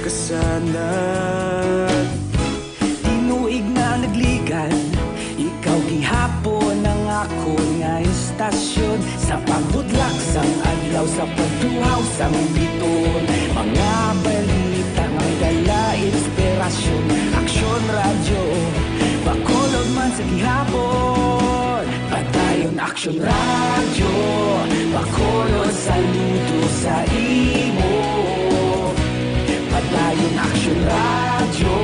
kasanan. Tinuig na nagligan, ikaw gihapon ang ako nga istasyon. Sa pagbudlak sang adlaw, sa pagtuhaw sang biton. Mga balita nga may dala inspirasyon. Aksyon radyo, bakolod man sa gihapon. Padayon aksyon radyo, bakolod saludo sa imo. Padayon aksyon radyo,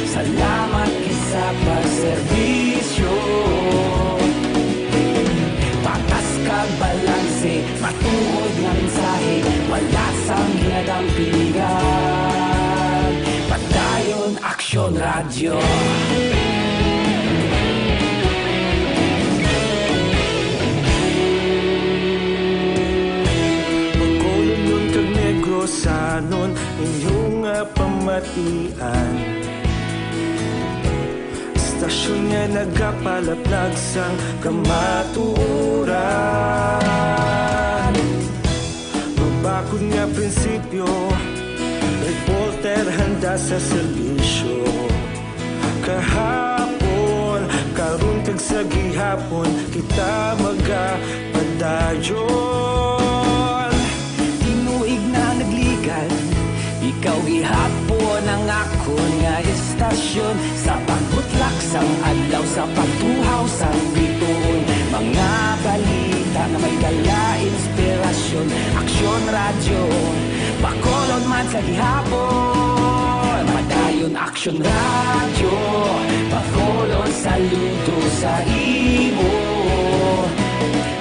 salamat sa pagserbisyo. Patas kag balanse, matuod nga mensahe, wala sang hinadampingan. Padayon aksyon radyo. Pagkulon nun kag Negrosanon, inyong pamatian. Stasyon nga nagapalaplag sang kamaturan. Magbakod nga prinsipyo, reporter handa sa serbisyo. Kahapon, karon kag sa gihapon, kita magapadayon. Tinuig na nagligan, ikaw gihapon ang ako nga istasyon. Sa pagbutlak sang adlaw, sa pagtuhaw sang biton. Mga balita na may dala inspirasyon. Aksyon radyo, bakolod man sa gihapon. Padayon aksyon radyo, bakolod saludo sa imo.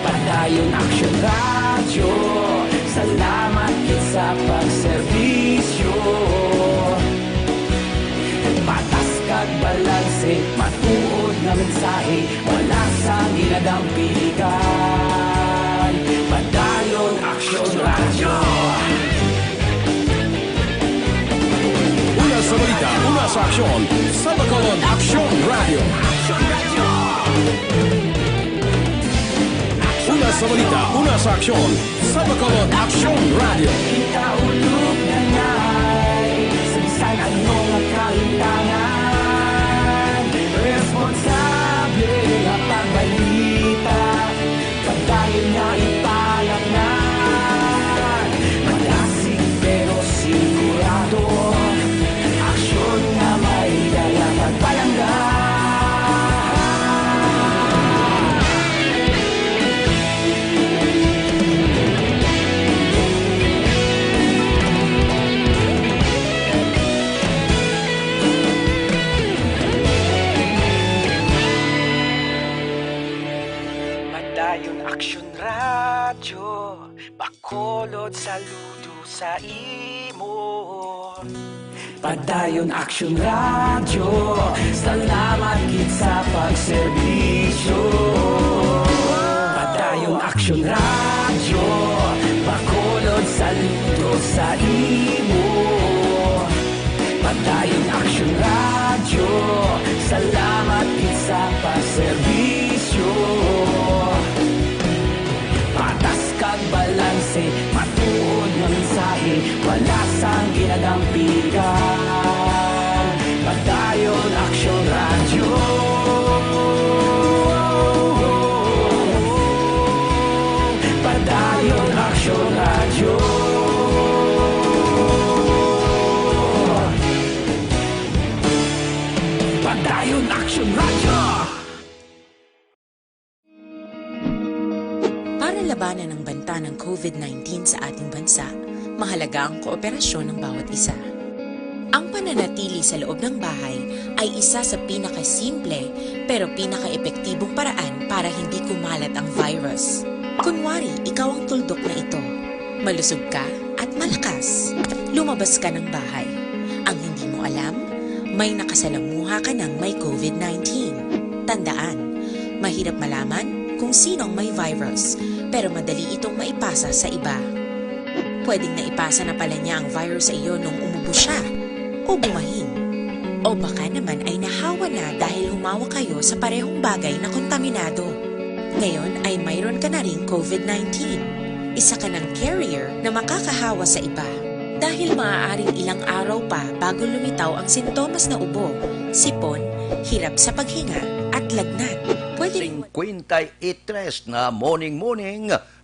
Padayon aksyon radyo, salamat sa pagserbisyo. Patas kag balanse, matuod na mensahe, wala sang hinadampingan. Padayon aksyon radyo. Una sa balita, una sa aksyon, sa Bacolod Aksyon Radio. Una sa balita, una sa aksyon, sa Bacolod Aksyon Radio. Kita ulog na ngay, sa bisan anong kahintangan. Responsable nga pagbalita, pagdayon nga ipalaknan. Malasig pero sigurado, aksyon nga may dala pagpalanggan. Padayon aksyon radyo, bakolod saludo sa imo. Padayon aksyon radyo, salamat gid sa pagserbisyo. Padayon aksyon radyo, bakolod saludo sa imo. Padayon aksyon radyo, salamat gid sa pagserbisyo. Patas kag balanse, matuod nga mensahe, wala sang ginadampingan. Padayon aksyon radyo. Padayon aksyon radyo. Padayon aksyon radyo. Para labanan ang banta ng COVID-19 sa ating bansa, mahalaga ang kooperasyon ng bawat isa. Ang pananatili sa loob ng bahay ay isa sa pinakasimple pero pinaka-epektibong paraan para hindi kumalat ang virus. Kunwari, ikaw ang tuldok na ito. Malusog ka at malakas. Lumabas ka ng bahay. Ang hindi mo alam, may nakasalamuha ka ng may COVID-19. Tandaan, mahirap malaman kung sinong may virus, pero madali itong maipasa sa iba. Pwedeng naipasa na pala niya ang virus sa iyo nung umubo siya o bumahin. O baka naman ay nahawa na dahil humawa kayo sa parehong bagay na kontaminado. Ngayon ay mayroon ka na ring COVID-19. Isa ka ng carrier na makakahawa sa iba. dahil maaaring ilang araw pa bago lumitaw ang sintomas na ubo, sipon, hirap sa paghinga at lagnat. Pwede rin 53 na morning,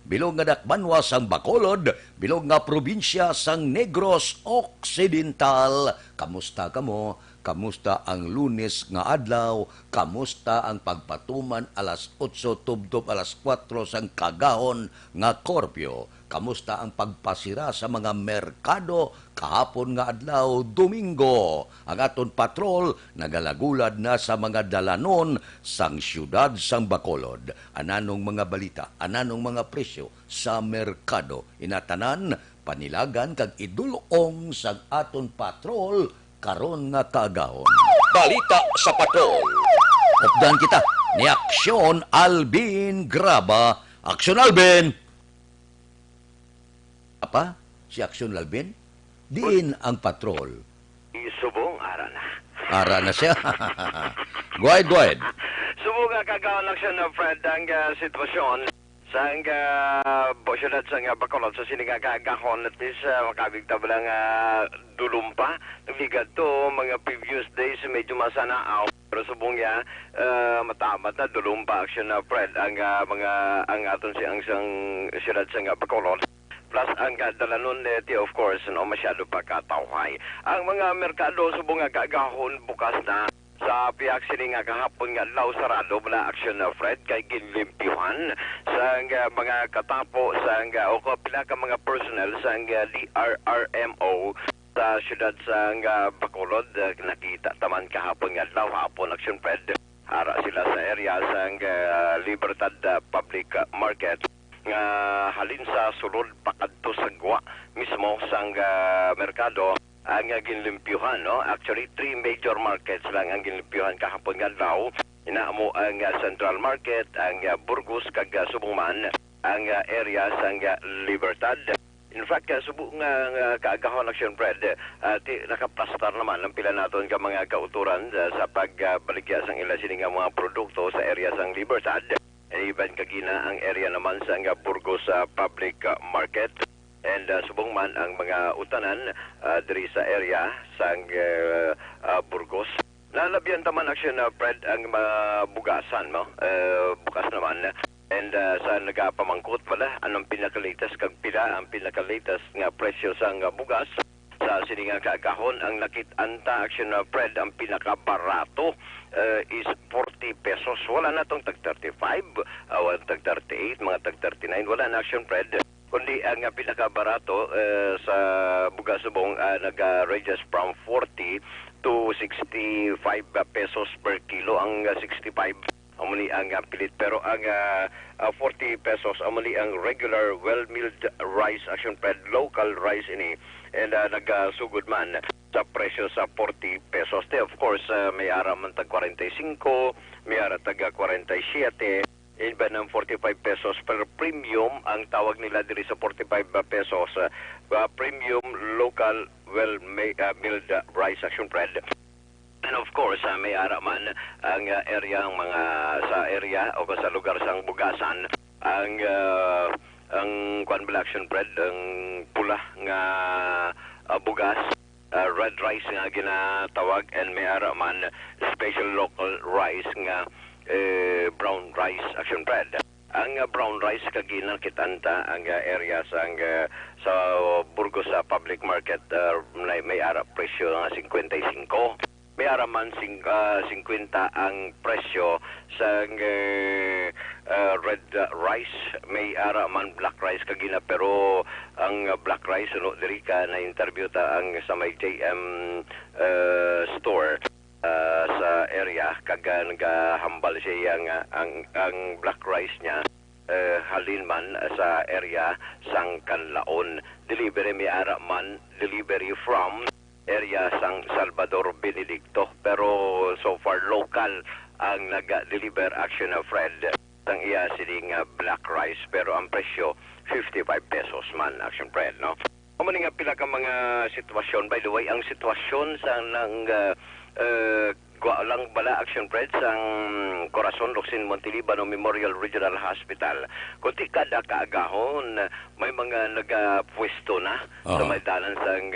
bilog nga dakbanwa sang Bacolod, bilog nga probinsya sang Negros Occidental. Kamusta kamo? Kamusta ang Lunes nga adlaw? Kamusta ang pagpatuman alas 8 tubtob alas 4 sang kagahon nga Korpyo? Kamusta ang pagpasira sa mga merkado kahapon nga adlaw Domingo? Ang aton patrol nagalagulad na sa mga dalanon sang syudad sang Bacolod. Ananong mga balita, ananong mga presyo sa merkado? Inatanan, panilagan kag idulong sang aton patrol karon nga kagahon. Balita sa patrol. Updan kita ni Aksyon Alvin Graba. Aksyon Alvin! Apa? Si Aksyon Alvin? Diin ang patrol. Subong ara na. Ara na siya. Go ahead. Subong nga kagawin aksyon na Fred ang sitwasyon sa syudad sa Bacolod sa sinigagagahon at least makabigta ba lang dulumpa. Nagligad to mga previous days medyo masanaaw. Pero subong niya matamat na dulumpa aksyon na Fred ang aton ang syudad sa Bacolod. Plus ang dalanon neti of course no masyado pa katawhay. Ang mga merkado subong nga kagahon bukas na sa piyak sini nga kahapon nga law sarado bala aksyon na Fred kay ginlimpyuhan sa mga katapo sa o pila ka mga personnel sa DRRMO sa syudad sa Bacolod. Nakita taman kahapon nga law hapon aksyon Fred ara sila sa area sa Libertad Public Market nga halin sa sulod pakadto sa Gwa mismo sang merkado ang ginlimpyuhan no. Actually 3 major markets lang ang ginlimpyuhan kahapon nga daw. Inaamo ang Central Market, ang Burgos kag Subungman, ang area sang Libertad. In fact, subong nga kaagahon action Fred, nakaplastar naman ang pila naton ka mga kauturan sa pagbaligya sang ila sini nga mga produkto sa area sang Libertad. Even kagina ang area naman sa Burgos Public Market and subong man ang mga utanan diri sa area sa Burgos. Nalabyan taman aksyon Fred ang mga bugasan mo bukas naman and sa nagapamangkot pala anong pinaka-latest kag pila ang pinaka-latest nga presyo sa bugas sa sininga kaagahon. Ang nakit-anta action Fred ang pinaka-barato is 40 pesos. Wala na itong tag 35, tag 38, mga tag 39. Wala na action Fred. Kundi ang pinaka-barato sa bugas subong nag-ranges from 40 to 65 pesos per kilo. Ang 65 amuli ang pilit. Pero ang 40 pesos amuli ang regular well-milled rice action Fred. Local rice ini. And nagsugod man sa presyo sa 40 pesos. Of course, may ara man tag 45, may ara tag 47, iba ng 45 pesos per premium. Ang tawag nila diri sa 45 pesos, premium local well-milled rice action Fred. And of course, may ara man ang area ang mga sa area o sa lugar sang bugasan ang kwan action Fred, ang pula nga bugas, red rice nga ginatawag, and may ara man special local rice nga brown rice action Fred. Ang brown rice kagina kitanta ang area sa Burgos Public Market may ara presyo nga 55. May ara man 50 ang presyo sa red rice. May ara man black rice kagina, pero ang black rice no diri ka na interview ta ang sa may JM store sa area kaga nagahambal siya ang black rice niya halin man sa area sang Kanlaon. Delivery may ara man delivery from area sang Salvador Benedicto, pero so far local ang nag-deliver action of Fred ang iya sining black rice, pero ang presyo 55 pesos man action Fred no. Amo nga pila ka mga sitwasyon. By the way, ang sitwasyon sa nang Gwa lang bala Action Fred sang Corazon Locsin Montelibano Memorial Regional Hospital. Kunti kada kaagahon, may mga nagapwesto na sa may dalan sang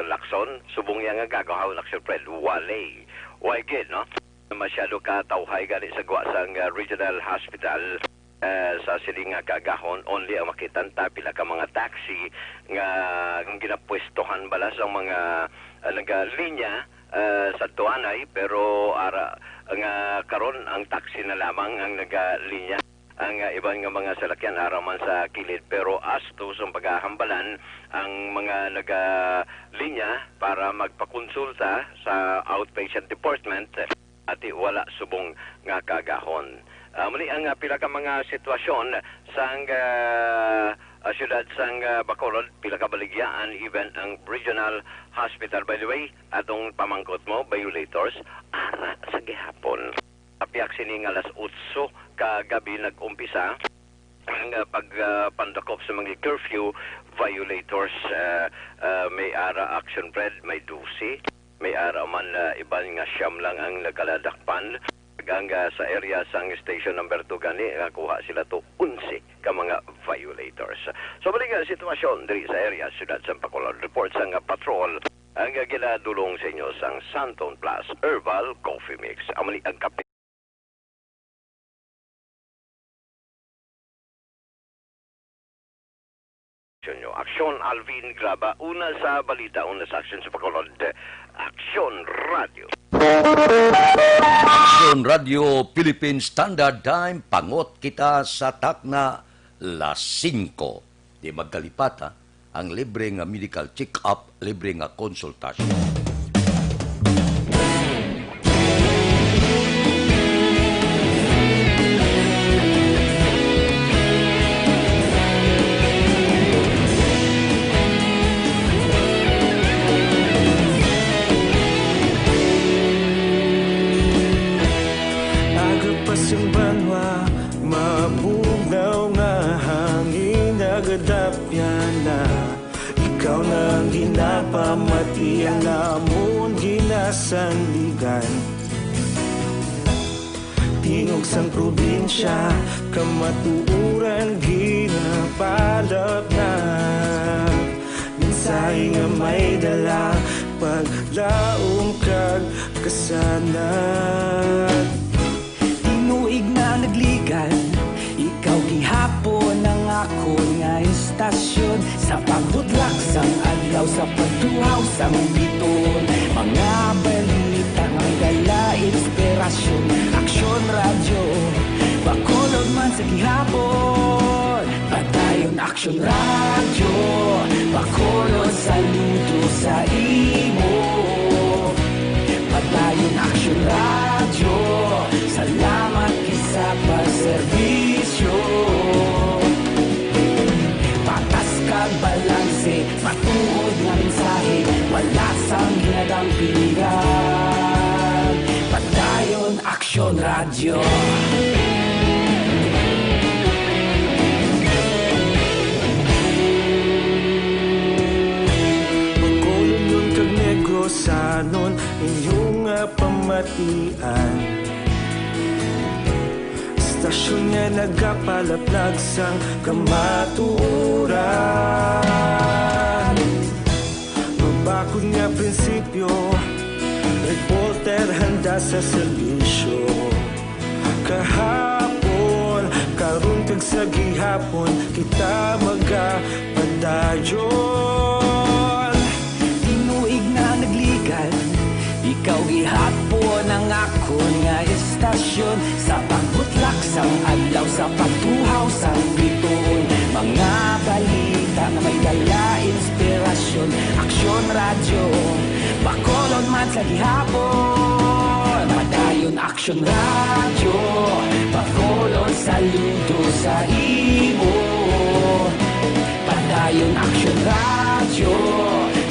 Lacson. Subong yang nga gagawin Action Fred. Wale. Why good, no? Masyado ka tawhay gani sa gwa sang Regional Hospital. Sa siling nga kagahon, only ang makitanta pila ka mga taxi nga ginapwestohan bala sa mga linya sa tuanay, pero nga karon ang taxi na lamang ang nagalinya. Ang ibang nga mga salakyan araman sa kilid, pero asto sa paghahambalan ang mga nagalinya para magpakonsulta sa outpatient department at wala subong nga kagahon. Muli ang pila ka mga sitwasyon sang siyudad sang Bacolod, pila ka baligyaan, even ang Regional Hospital. By the way, atong pamangkot mo, violators, ara sa gihapon. Apiak sining alas 8 kagabi nag-umpisa ang pagpandakop sa mga curfew violators. May ara Action Fred, may 12, may ara man iban nga siyam lang ang nagaladakpan. Hanggang sa area sang station number 2 gani, kuha sila to 11 ka mga violators. So balik nga sitwasyon diri sa area siyudad sa Bacolod. Report sang patrol ang ginadulong sa inyo sang Santon Plus Herbal Coffee Mix. Amali ang kape. Aksyon Alvin Graba, una sa balita, una sa aksyon sa Bacolod. Aksyon Radio. Action Radio Philippine Standard Time, pangot kita sa takna las 5. Di magkalipata ang libre nga medical check-up, libre nga konsultasyon. Pasang banwa, mabugnaw nga hangin nagadapyan na. Ikaw na ang ginapamatian namon ginasanligan. Tingog sang probinsya, kamatuuran ginapalap na. Minsay nga may dala, paglaong kag kasanat. Tinuig na nagligan, ikaw gihapon ang ako nga istasyon. Sa pagbudlak sang adlaw, sa pagtuhaw sang biton. Mga balita nga dala inspirasyon. Aksyon Radio, Bacolod man sa gihapon. Patayon Aksyon Radio, Bacolod saludo sa imo. Patayon Aksyon Radio, salamat kisa pagserbisyo. Patas kag balanse, matuod nga mensahe, wala sang ginadang pilihan. Patayon Aksyon Radio. Bacolod nun kag Negrosanon, inyong pamatian. Stasyon nga nagapalaplag sang kamaturan. Mabakod nga prinsipyo, reporter handa sa serbisyo. Kahapon, karon kag sa gihapon, kita magapadayon. Tinuig na nagligan, ikaw gihapon ang ako nga istasyon. Sa pagbutlak sang adlaw, sa pagtuhaw sang biton. Mga balita na may dala inspirasyon. Aksyon Radio, Bacolod man sa gihapon. Padayon Aksyon Radio, Bacolod saludo sa imo. Padayon Aksyon Radio,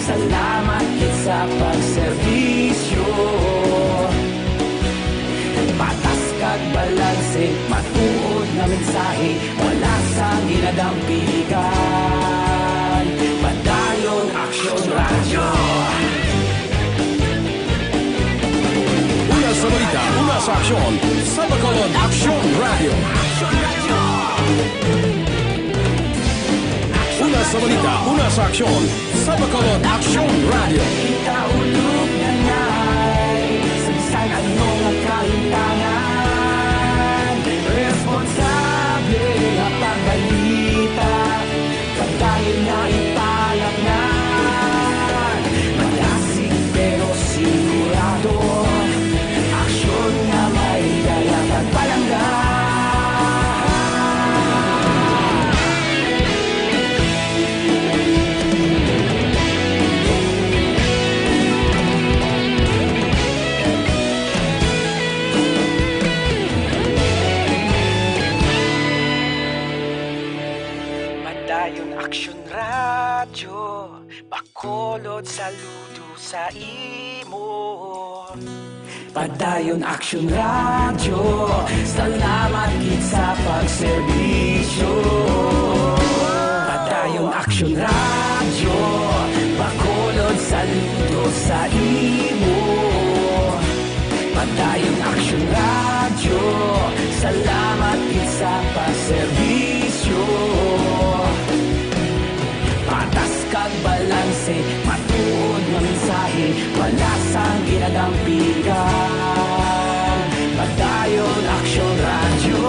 salamat kit sa pagserbisyo. Patas kag balanse, matuod na mensahe, wala sang ginadampiligan. Padayon Aksyon Radio. Una sa aksyon sa Bacolod Action Radio. Una sa balita, una sa aksyon sa Bacolod Action Radio. Ikaulog na na'y Sagsag anong nagkahintangan Responsable ang pagbalita Pagdahil na ipalak na Malasig pero sigurado Aksyon na may dalang pagpalangga Padayon Aksyon Radyo Bacolod saludo sa imo Padayon Aksyon Radyo Salamat gid sa pagserbisyo Padayon Aksyon Radyo Bacolod saludo sa imo Padayon Aksyon Radyo Salamat gid sa pagserbisyo Patas kag balanse, matuod nga mensahe, wala sang ginadampigan. Padayon Aksyon Radyo.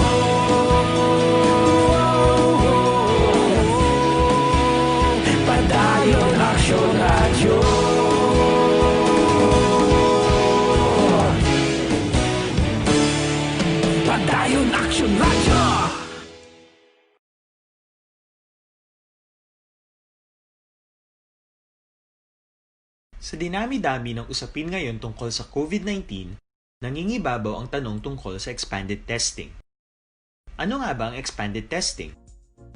Padayon Aksyon Radyo. Padayon Aksyon Radyo. Sa dinami-dami ng usapin ngayon tungkol sa COVID-19, nangingibabaw ang tanong tungkol sa expanded testing. Ano nga ba ang expanded testing?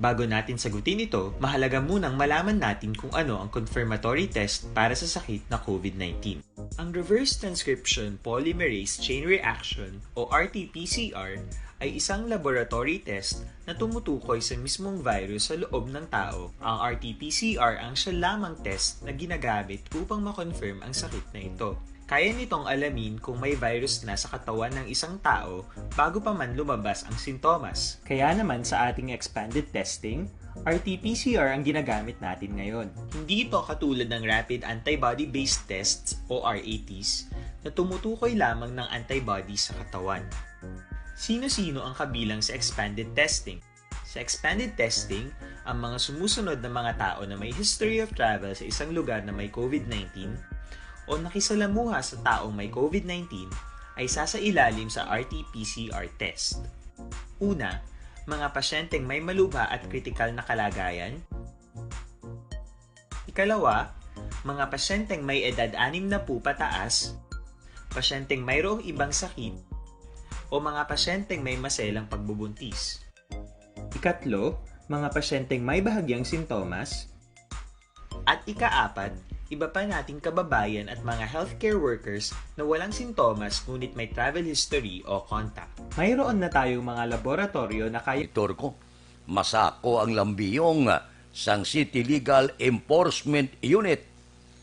Bago natin sagutin ito, mahalaga munang malaman natin kung ano ang confirmatory test para sa sakit na COVID-19. Ang reverse transcription polymerase chain reaction o RT-PCR ay isang laboratory test na tumutukoy sa mismong virus sa loob ng tao. Ang RT-PCR ang siya lamang test na ginagamit upang makonfirm ang sakit na ito. Kaya nitong alamin kung may virus na sa katawan ng isang tao bago pa man lumabas ang sintomas. Kaya naman sa ating expanded testing, RT-PCR ang ginagamit natin ngayon. Hindi ito katulad ng rapid antibody-based tests o RATs na tumutukoy lamang ng antibodies sa katawan. Sino-sino ang kabilang sa expanded testing? Sa expanded testing, ang mga sumusunod na mga tao na may history of travel sa isang lugar na may COVID-19 o nakisalamuha sa taong may COVID-19 ay sasailalim sa RT-PCR test. Una, mga pasyenteng may malubha at kritikal na kalagayan. Ikalawa, mga pasyenteng may edad 60 pataas, pasyenteng mayroong ibang sakit, o mga pasyenteng may maselang pagbubuntis. Ikatlo, mga pasyenteng may bahagyang sintomas. At ikaapat, iba pa nating kababayan at mga healthcare workers na walang sintomas ngunit may travel history o contact. Mayroon na tayong mga laboratorio na kaya... Editor ko, masako ang lambiyong sang City Legal Enforcement Unit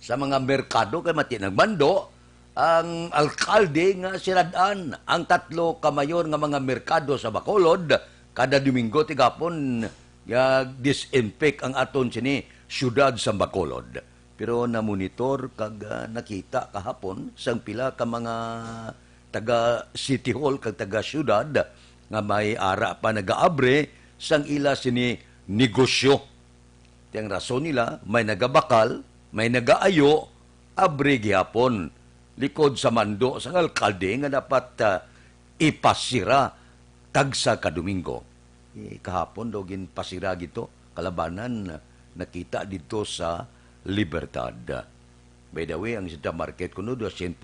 sa mga merkado kay mati nagbando ang alkalde nga siradaan ang tatlo kamayor nga mga merkado sa Bacolod kada Domingo tigapon disinfect ang aton sini syudad sa Bacolod. Pero na-monitor kag nakita kahapon sang pila ka mga taga City Hall kag taga syudad nga may ara pa nagaabre sang ila sini negosyo. Tiyang rason nila may nagabakal, may nagaayo, abre gihapon likod sa mando sa alkalde nga dapat ipasira tagsa ka Domingo. Kahapon daw ginpasira gito kalabanan nakita dito sa Libertad. By the way, ang Sita Market kuno 100%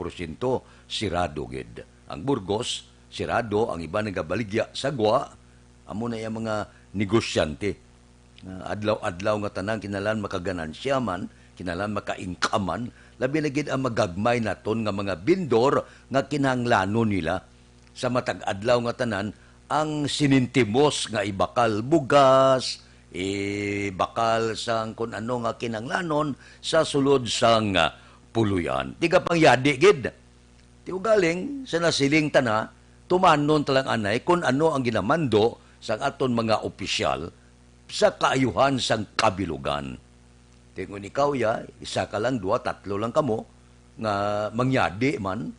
sirado gid. Ang Burgos sirado, ang iba nagabaligya sa Gwa, amo na yung mga negosyante. Adlaw-adlaw nga tanang kinalan makaganansya man, kinalan makainkaman, labi na gid ang magagmay naton nga mga bindor nga kinahanglanon nila sa matag adlaw nga tanan ang sinintimos nga ibakal bugas, bakal sang kun ano nga kinahanglanon sa sulod sang puluyan. Tiga pang yadi gid. Ti galing sa nasiling tana tumanon talang anay kung ano ang ginamando sa aton mga opisyal sa kaayuhan sang kabilugan. Tingon ikaw ya, isa ka lang, dua, tatlo lang kamo, nga mangyadi man,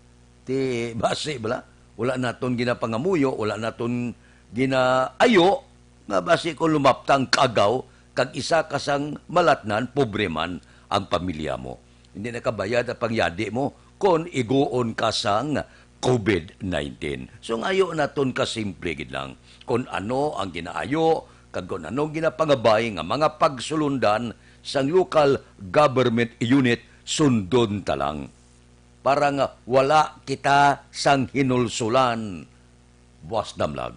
ti base bala, wala naton ginapangamuyo, wala naton ginaayo, nga base kung lumaptang kagaw, kag isa kasang malatnan, pobre man ang pamilya mo. Hindi nakabayad ang pangyadi mo kung iguon ka sang COVID-19. So ngayon naton kasimple gid lang kung ano ang ginaayo, kag kung anong ginapangabay nga mga pagsulundan sang local government unit sundon talang. Para nga wala kita sang hinulsulan. Buwas damlag.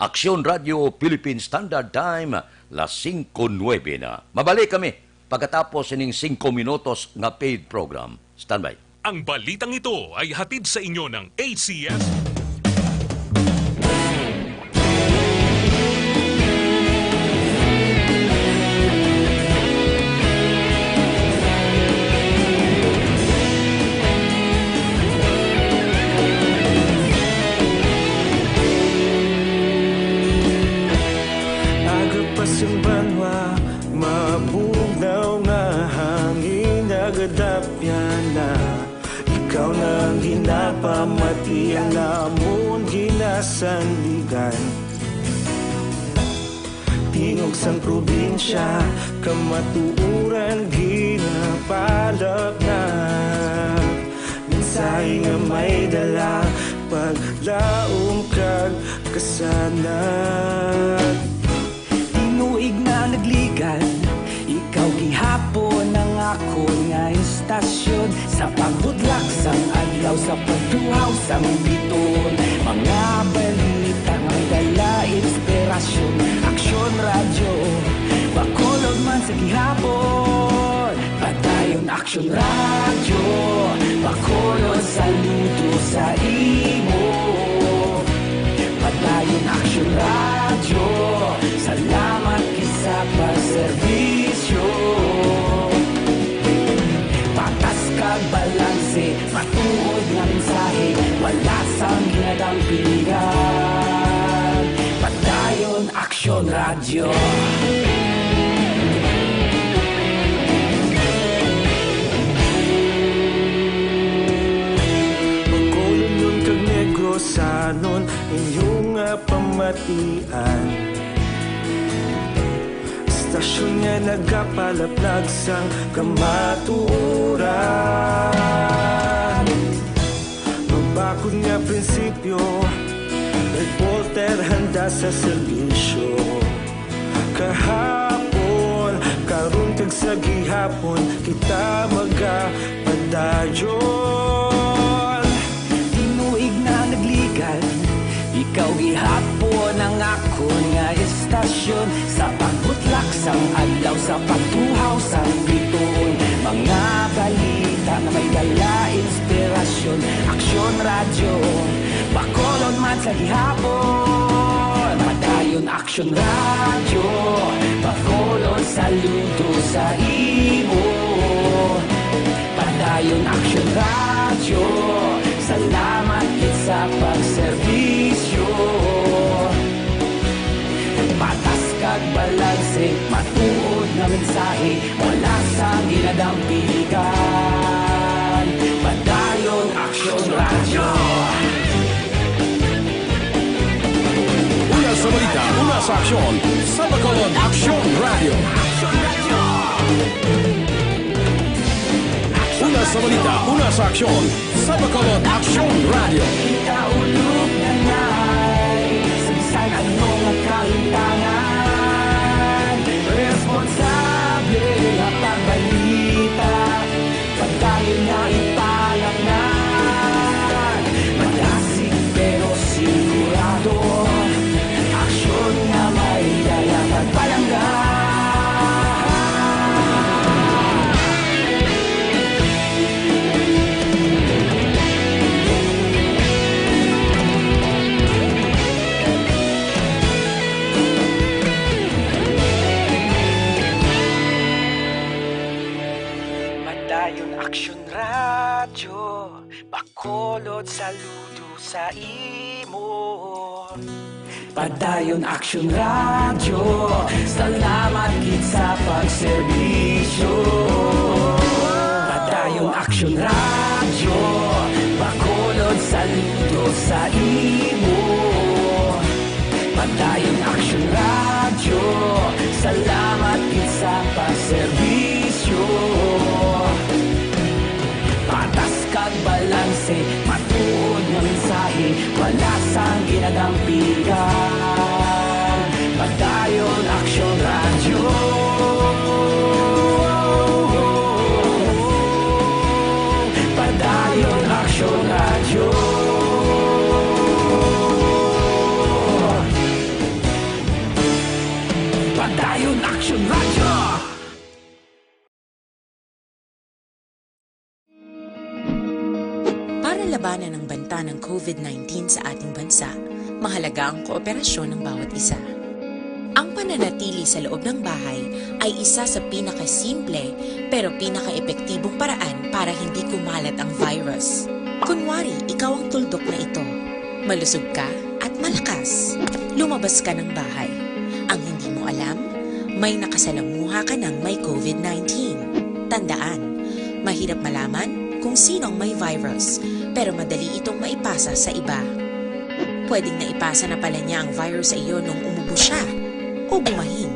Aksyon Radio Philippine Standard Time, las 5:09 na. Mabalik kami pagkatapos ining 5 minutos nga paid program. Standby. Ang balitang ito ay hatid sa inyo ng ACS. Pasang banwa, mabugnaw nga hangin nagadapyan na. Ikaw nang ginapamati ang namon ginasandigan. Tingog sang probinsya, kamatuuran ginapalap na. Minsay nga may dala, paglaom kag kasanat. Tinuig na nagligan, ikaw gihapon ang ako nga istasyon. Sa pagdudlak sang adlaw, sa pagtuhaw sang biton. Mga balita nga dala inspirasyon. Aksyon radyo, Bacolod man sa gihapon. Padayon Aksyon radyo, Bacolod saludo sa imo. Padayon Aksyon radyo, salamat kisa pagserbisyo. Patas kag balanse, matuod nga mensahe, wala sang ginadang pilihan. Padayon Aksyon radyo. Bacolod nun kag Negros sanon inyong pamatian. Stasyon nga nagapalaplag sang kamatuoran. Magbakod nga prinsipyo, reporter handa sa serbisyo. Kahapon, karon kag sa gihapon, kita magapadayon. Tinuig na nagligan, ikaw gihapon ang ako nga istasyon. Sa pagbutlak sang adlaw, sa pagtuhaw sang biton. Mga balita na may dala inspirasyon. Aksyon radyo, Bacolod man sa gihapon. Padayon Aksyon radyo, Bacolod saludo sa imo. Padayon Aksyon radyo, salamat kit sa pagserbisyo. Patas kag balanse, matuod na mensahe, wala sang ginadang piligan. Padayon Aksyon radyo. Una sa balita, una sa aksyon, sa Bacolod Aksyon Radio. Una sa balita, una sa aksyon, sa Bacolod Aksyon Radio. Ikaulog na ngay, sabisan ano nga kalintangan. Responsable na pagbalita, pagdayon na ipalaknan. Malasig pero sigurado, aksyon na may dala pagpalanggan. Padayon Aksyon Radyo, Bacolod saludo sa imo. Padayon Aksyon Radyo, salamat gid sa pagserbisyo. Padayon Aksyon Radyo, Bacolod saludo sa imo. Padayon Aksyon Radyo, salamat gid sa pagserbisyo. Patas kag balanse, matuod nga mensahe, wala sang ginagampigan. Padayon Aksyon Radyo. Padayon Aksyon Radyo. Padayon Aksyon Radyo. Para labanan ang banta ng COVID-19 sa ating bansa, mahalaga ang kooperasyon ng bawat isa. Ang pananatili sa loob ng bahay ay isa sa pinakasimple pero pinaka-epektibong paraan para hindi kumalat ang virus. Kunwari, ikaw ang tuldok na ito. Malusog ka at malakas. Lumabas ka ng bahay. Ang hindi mo alam, may nakasalamuha ka ng may COVID-19. Tandaan, mahirap malaman kung sino ang may virus, pero madali itong maipasa sa iba. Pwedeng naipasa na pala niya ang virus sa iyo nung umubo siya, o bumahin.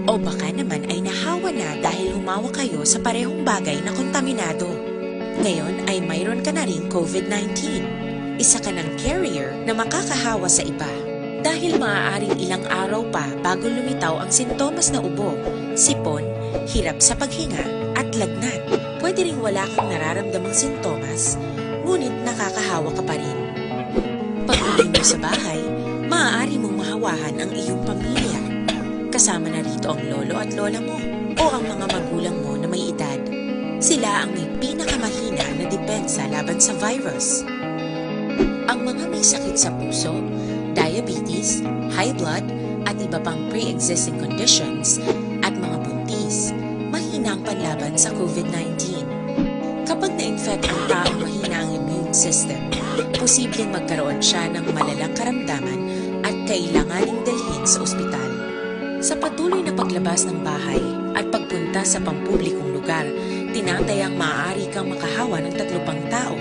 O baka naman ay nahawa na dahil humawa kayo sa parehong bagay na kontaminado. Ngayon ay mayroon ka na rin COVID-19. Isa ka ng carrier na makakahawa sa iba. Dahil maaaring ilang araw pa bago lumitaw ang sintomas na ubo, sipon, hirap sa paghinga at lagnat. Pwede ring wala kang nararamdamang sintomas, ngunit nakakahawa ka pa rin. Pag-uwi mo sa bahay, maaari mong mahawahan ang iyong pamilya. Kasama na rito ang lolo at lola mo o ang mga magulang mo na may edad. Sila ang may pinakamahina na depensa laban sa virus. Ang mga may sakit sa puso, diabetes, high blood, at iba pang pre-existing conditions, at mga buntis, mahina ang panlaban sa COVID-19. Kapag na-infect ang taong mahina ang immune system, posibleng magkaroon siya ng malalang karamdaman at kailanganing dalhin sa ospital. Sa patuloy na paglabas ng bahay at pagpunta sa pampublikong lugar, tinatayang maaari kang makahawa ng 3 pang tao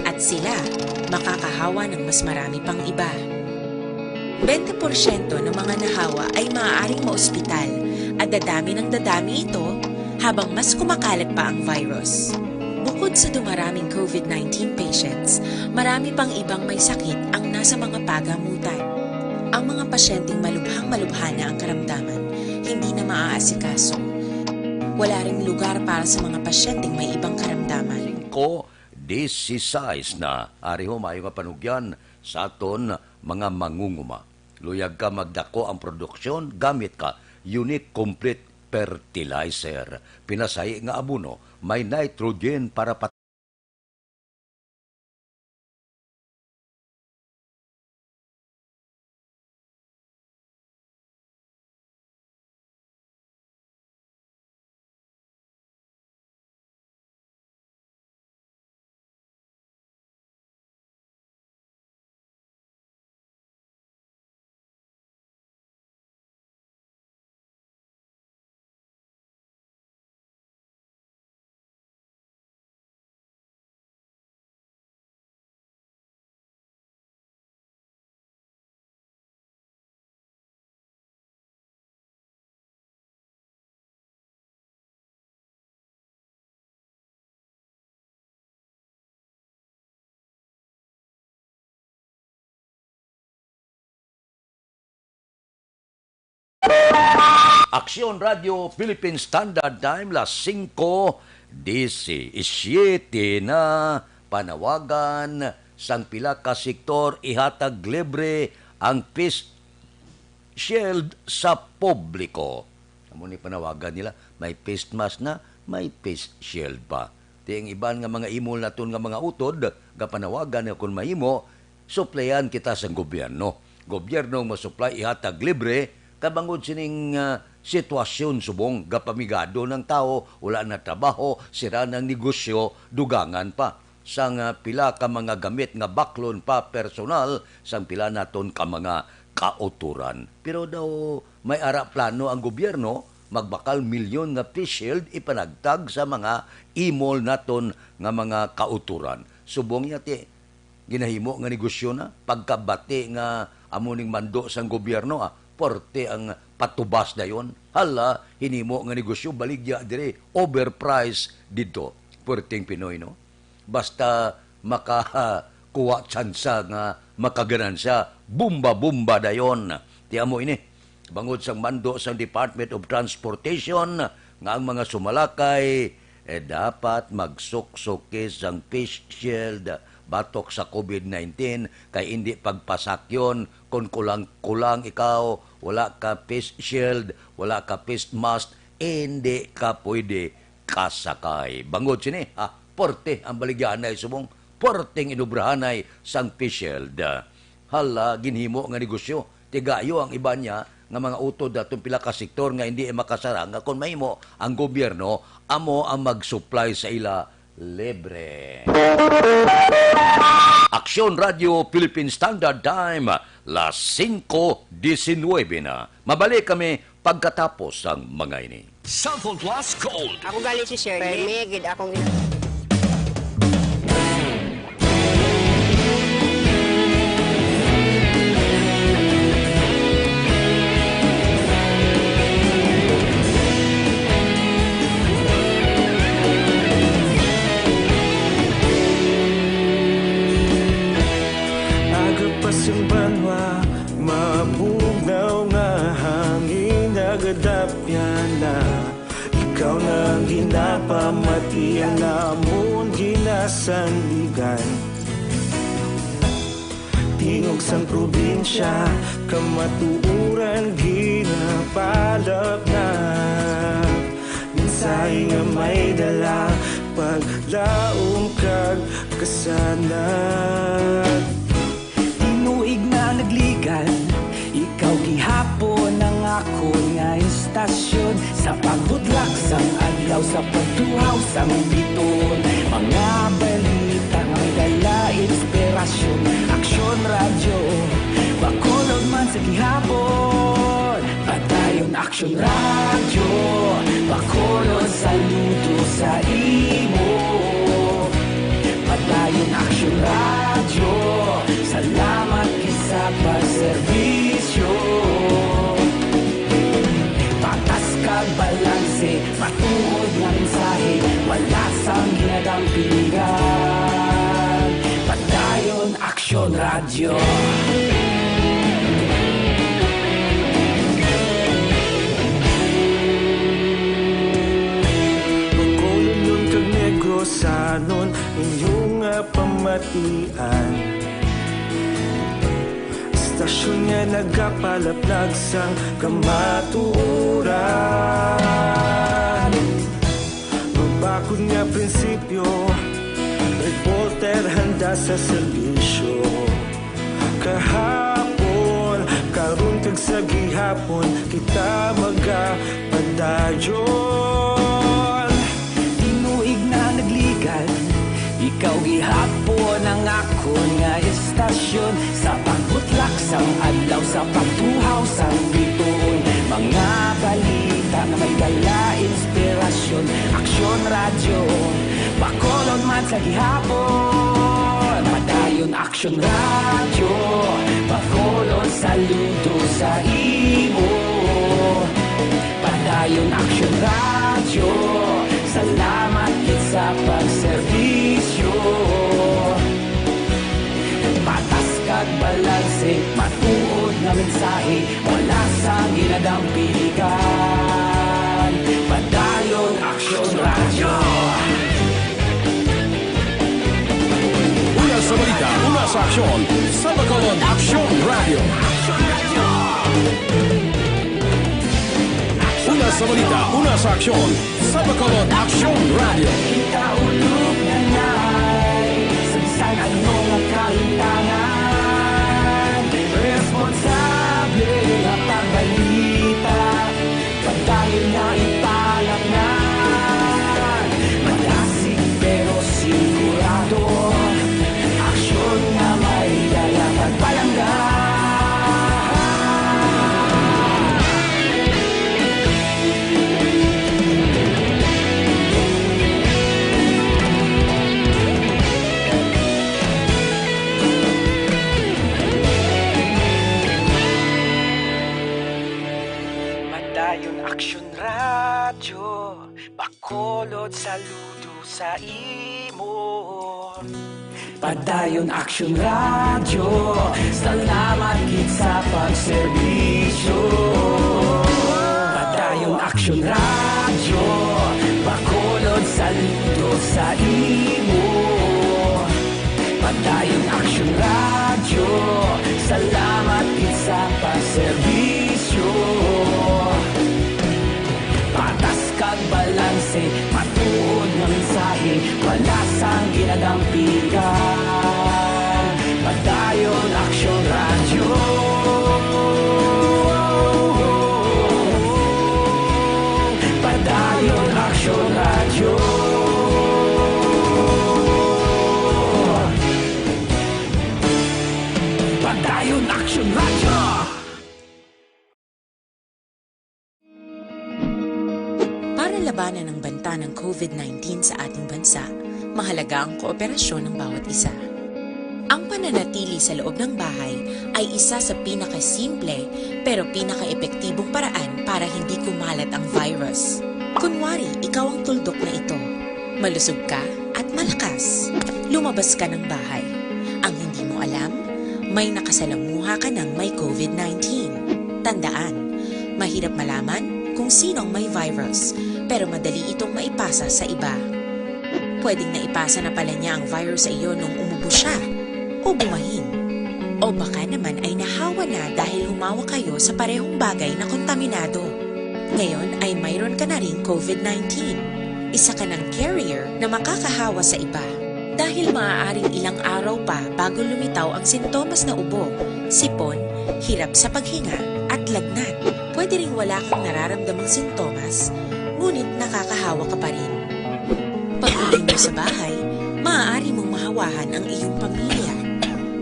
at sila makakahawa ng mas marami pang iba. 20% ng mga nahawa ay maaaring maospital at dadami ng dadami ito habang mas kumakalat pa ang virus. Bukod sa dumaraming COVID-19 patients, marami pang ibang may sakit ang nasa mga pagamutan. Ang mga pasyenteng malubhang-malubha na ang karamdaman, hindi na maaasikaso. Wala ring lugar para sa mga pasyenteng may ibang karamdaman. Ko, 16 na. Ari ho, mayo nga panugyan sa aton mga mangunguma. Luyag ka magdako ang produksyon, gamit ka Unique Complete Fertilizer. Pinasay nga abuno, may nitrogen para Aksyon Radio Philippine Standard Time, las 5:17 na panawagan sang pila ka sektor ihatag libre ang face shield sa publiko. Amo ni panawagan nila, may face mask na, may face shield pa. Ting iban nga mga imol naton nga mga utod, nga panawagan nga kung mahimo, suplayan kita sa gobyerno. Gobyerno mo supply ihatag libre kabangod sining sitwasyon subong gapamigado ng tao, wala na trabaho, sira ng negosyo, dugangan pa sang pila ka mga gamit nga baklon pa personal sang pila naton ka mga kauturan. Pero daw may ara plano ang gobyerno magbakal milyon nga face shield ipanagtag sa mga imol naton nga mga kauturan. Subong yati ginahimo nga negosyo na pagkabati nga amuning mando sang gobyerno porte ang patubas dayon. Hala hinimo nga negosyo baligya dire overprice dito. Porteng Pinoy no. Basta makakuha tsansa nga makaganansya bumba dayon. Tiamo ini bangod sang mando sang Department of Transportation nga ang mga sumalakay dapat magsuksuki sang face shield batok sa COVID-19 kay hindi pagpasakyon kung kulang-kulang ikaw wala ka face shield, wala ka face mask, hindi ka pwede kasakay. Bangod sini, porte ang baligyanay subong, porteng inubrahanay sang face shield. Hala, ginhimo nga negosyo, tigayo ang iba niya nga mga utod datong pila ka sektor nga hindi makasara nga kung mahimo ang gobyerno amo ang mag-supply sa ila libre. Aksyon Radio Philippine Standard Time las 5:19 na. Mabalik kami pagkatapos ang mga ini. Cellphone Plus Gold. Ako galing si Shirley. Permigid akong Agapasang banwa, mabugaw nga hangin agadapyan na. Ikaw na ang ginapamatian namon ginasandigan. Tingog sang probinsya, kamatuuran ginapalap na. Minsay nga may dala, paglaom kag kasanag. Tinuig na nagligan, ikaw gihapon ang ako nga istasyon. Sa pagbudlak sang adlaw, sa pagtuhaw sang biton. Mga balita nga may dala inspirasyon. Aksyon radyo, bakulog man sa gihapon. Patayon aksyon radyo, bakulog saludo sa imo. Patayon aksyon radyo, salamat sa pagserbisyo. Patas kag balanse, matuod nga mensahe, wala sang ginadampingan. Padayon Aksyon Radyo. Pagkulong nun kag negrosanon, inyong pamatian. Stasyon nga nagapalaplag sang kamatuuran. Mabakod nga prinsipyo, reporter handa sa serbisyo. Kahapon, karon kag sa gihapon, kita magapadayon. Tinuig na nagligan, ikaw gihapon ang akon nga istasyon. Sa pagbutlak sang adlaw, sa pagtuhaw sang biton. Mga balita na may dala inspirasyon. Aksyon radyo, bakolon man sa gihapon. Padayon Aksyon radyo, bakolon saludo sa imo. Padayon Aksyon radyo, salamat gid sa pagserbisyo. Patas kag balanse, matuod na mensahe, wala sang ginadampiligan. Padayon Aksyon Radyo. Una sa balita, una sa aksyon. Sa Bacolod Aksyon Radio. Una sa balita, una sa aksyon. Sa Bacolod Aksyon Radio. Ikaulog na na'y Sansan ano nga kahintangan. Responsable na pagbalik Bacolod, saludo sa imo. Padayon Action Radio, salamat gid sa pagserbisyo. Padayon Action Radio, Bacolod, saludo sa imo. Padayon Action Radio, salamat gid sa pagserbisyo. Patas kag balanse, matuod nga mensahe, wala sang ginagampikan. Padayon Action Radio. Padayon Action Radio. Padayon Action Radio. Para labanan ang banta ng COVID-19 sa ating bansa, mahalaga ang kooperasyon ng bawat isa. Ang pananatili sa loob ng bahay ay isa sa pinakasimple pero pinaka-epektibong paraan para hindi kumalat ang virus. Kunwari, ikaw ang tuldok na ito. Malusog ka at malakas. Lumabas ka ng bahay. Ang hindi mo alam, may nakasalamuha ka ng may COVID-19. Tandaan, mahirap malaman kung sinong may virus, pero madali itong maipasa sa iba. Pwedeng naipasa na pala niya ang virus sa iyo nung umubo siya, o bumahin. O baka naman ay nahawa na dahil humawa kayo sa parehong bagay na kontaminado. Ngayon ay mayroon ka na ring COVID-19. Isa ka ng carrier na makakahawa sa iba. Dahil maaaring ilang araw pa bago lumitaw ang sintomas na ubo, sipon, hirap sa paghinga at lagnat. Pwede ring wala kang nararamdamang sintomas, ngunit nakakahawa ka pa rin. Pag-uwi mo sa bahay, maaari mong mahawahan ang iyong pamilya.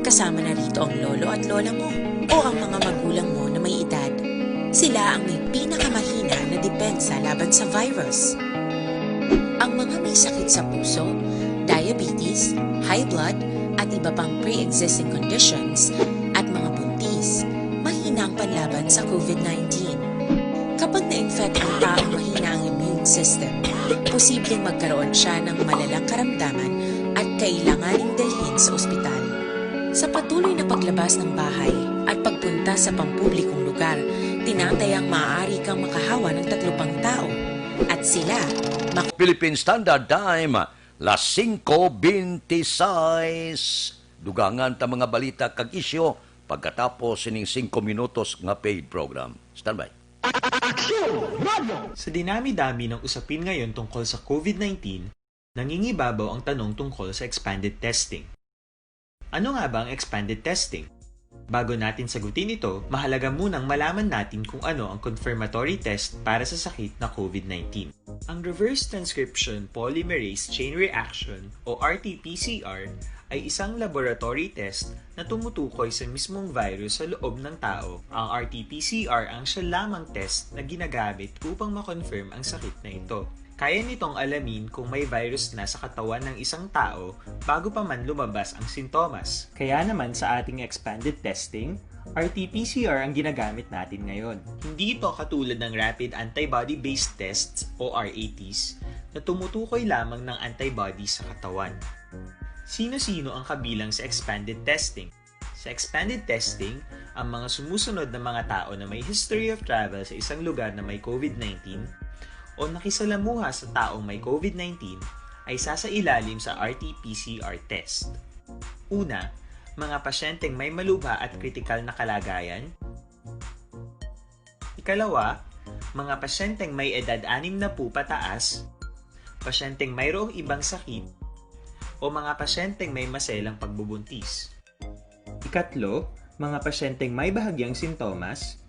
Kasama na rito ang lolo at lola mo o ang mga magulang mo na may edad. Sila ang may pinakamahina na depensa laban sa virus. Ang mga may sakit sa puso, diabetes, high blood, at iba pang pre-existing conditions at mga buntis, mahina ang panlaban sa COVID-19. Kapag na-infect ang taong mahina ang immune system, posibleng magkaroon siya ng malalang karamdaman at kailanganing dalhin sa ospital. Sa patuloy na paglabas ng bahay at pagpunta sa pampublikong lugar, tinatayang maaari kang makahawa ng 3 pang tao at sila Philippine Standard Time, las 5:26. Dugangan ta mga balita kag isyo pagkatapos sining 5 minutos nga paid program. Standby. Sa dinami-dami ng usapin ngayon tungkol sa COVID-19, nangingibabaw ang tanong tungkol sa expanded testing. Ano nga ba ang expanded testing? Bago natin sagutin ito, mahalaga munang malaman natin kung ano ang confirmatory test para sa sakit na COVID-19. Ang reverse transcription polymerase chain reaction o RT-PCR ay isang laboratory test na tumutukoy sa mismong virus sa loob ng tao. Ang RT-PCR ang siya lamang test na ginagamit upang makonfirm ang sakit na ito. Kaya nitong alamin kung may virus na sa katawan ng isang tao bago pa man lumabas ang sintomas. Kaya naman sa ating expanded testing, RT-PCR ang ginagamit natin ngayon. Hindi ito katulad ng Rapid Antibody-Based Tests o RATs na tumutukoy lamang ng antibodies sa katawan. Sino-sino ang kabilang sa expanded testing? Sa expanded testing, ang mga sumusunod na mga tao na may history of travel sa isang lugar na may COVID-19 o nakisalamuha sa taong may COVID-19 ay sasailalim sa RT-PCR test. Una, mga pasyenteng may malubha at kritikal na kalagayan. Ikalawa, mga pasyenteng may edad 60 pataas, pasyenteng mayroong ibang sakit, o mga pasyenteng may maselang pagbubuntis. Ikatlo, mga pasyenteng may bahagyang sintomas.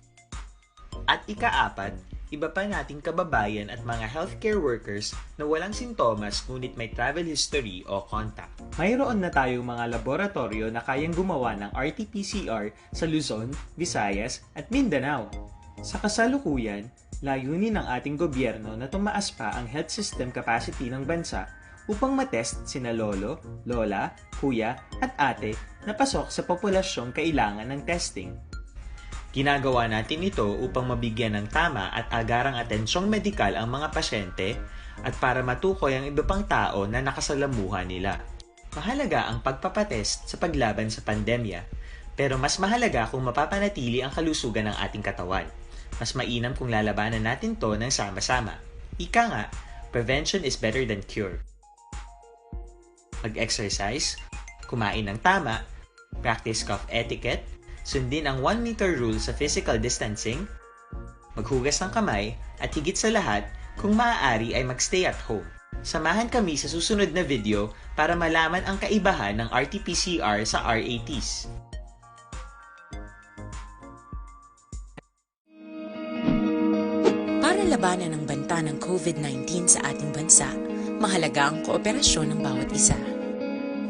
At ikaapat, iba pa nating kababayan at mga healthcare workers na walang sintomas ngunit may travel history o contact. Mayroon na tayong mga laboratorio na kayang gumawa ng RT-PCR sa Luzon, Visayas at Mindanao. Sa kasalukuyan, layunin ng ating gobyerno na tumaas pa ang health system capacity ng bansa upang matest sina lolo, lola, kuya at ate na pasok sa populasyong kailangan ng testing. Ginagawa natin ito upang mabigyan ng tama at agarang atensyong medikal ang mga pasyente at para matukoy ang iba pang tao na nakasalamuha nila. Mahalaga ang pagpapatest sa paglaban sa pandemya, pero mas mahalaga kung mapapanatili ang kalusugan ng ating katawan. Mas mainam kung lalabanan natin to ng sama-sama. Ika nga, prevention is better than cure. Mag-exercise, kumain ng tama, practice cough etiquette, sundin ang 1 meter rule sa physical distancing, maghugas ng kamay, at higit sa lahat, kung maaari ay magstay at home. Samahan kami sa susunod na video para malaman ang kaibahan ng RT-PCR sa RATs. Para labanan ang banta ng COVID-19 sa ating bansa, mahalaga ang kooperasyon ng bawat isa.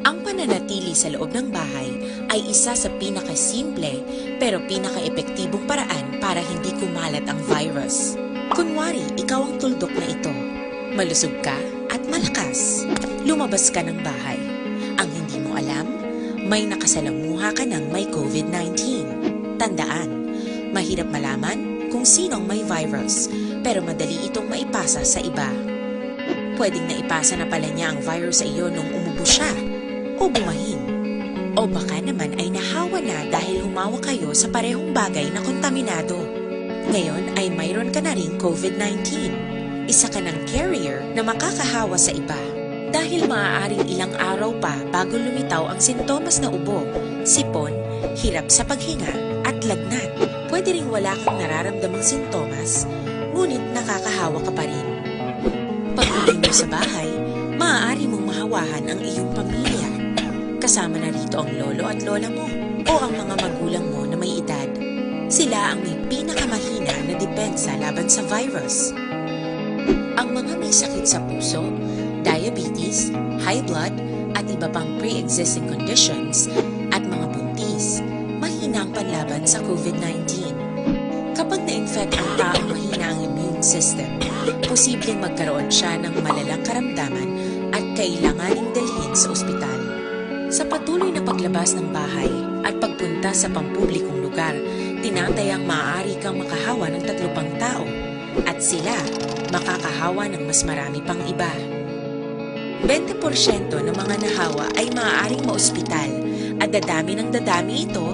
Ang pananatili sa loob ng bahay ay isa sa pinakasimple pero pinaka-epektibong paraan para hindi kumalat ang virus. Kunwari, ikaw ang tuldok na ito. Malusog ka at malakas. Lumabas ka ng bahay. Ang hindi mo alam, may nakasalamuha ka ng may COVID-19. Tandaan, mahirap malaman kung sinong may virus, pero madali itong maipasa sa iba. Pwedeng naipasa na pala niya ang virus sa iyo nung umubo siya o bumahin. O baka naman ay nahawa na dahil humawa kayo sa parehong bagay na kontaminado. Ngayon ay mayroon ka na ring COVID-19. Isa ka ng carrier na makakahawa sa iba. Dahil maaaring ilang araw pa bago lumitaw ang sintomas na ubo, sipon, hirap sa paghinga at lagnat. Pwede ring wala kang nararamdamang sintomas, ngunit nakakahawa ka pa rin. Pag-uwi mo sa bahay, maaari mong mahawahan ang iyong pamilya. Kasama na rito ang lolo at lola mo o ang mga magulang mo na may edad. Sila ang may pinakamahina na depensa laban sa virus. Ang mga may sakit sa puso, diabetes, high blood, at iba pang pre-existing conditions at mga buntis, mahina ang panlaban sa COVID-19. Kapag na-infect ang taong mahina ang immune system, posibleng magkaroon siya ng malalang karamdaman at kailanganing dalhin sa ospital. Sa patuloy na paglabas ng bahay at pagpunta sa pampublikong lugar, tinatayang maaari kang makahawa ng 3 pang tao at sila makakahawa ng mas marami pang iba. 20% ng mga nahawa ay maaaring maospital at dadami ng dadami ito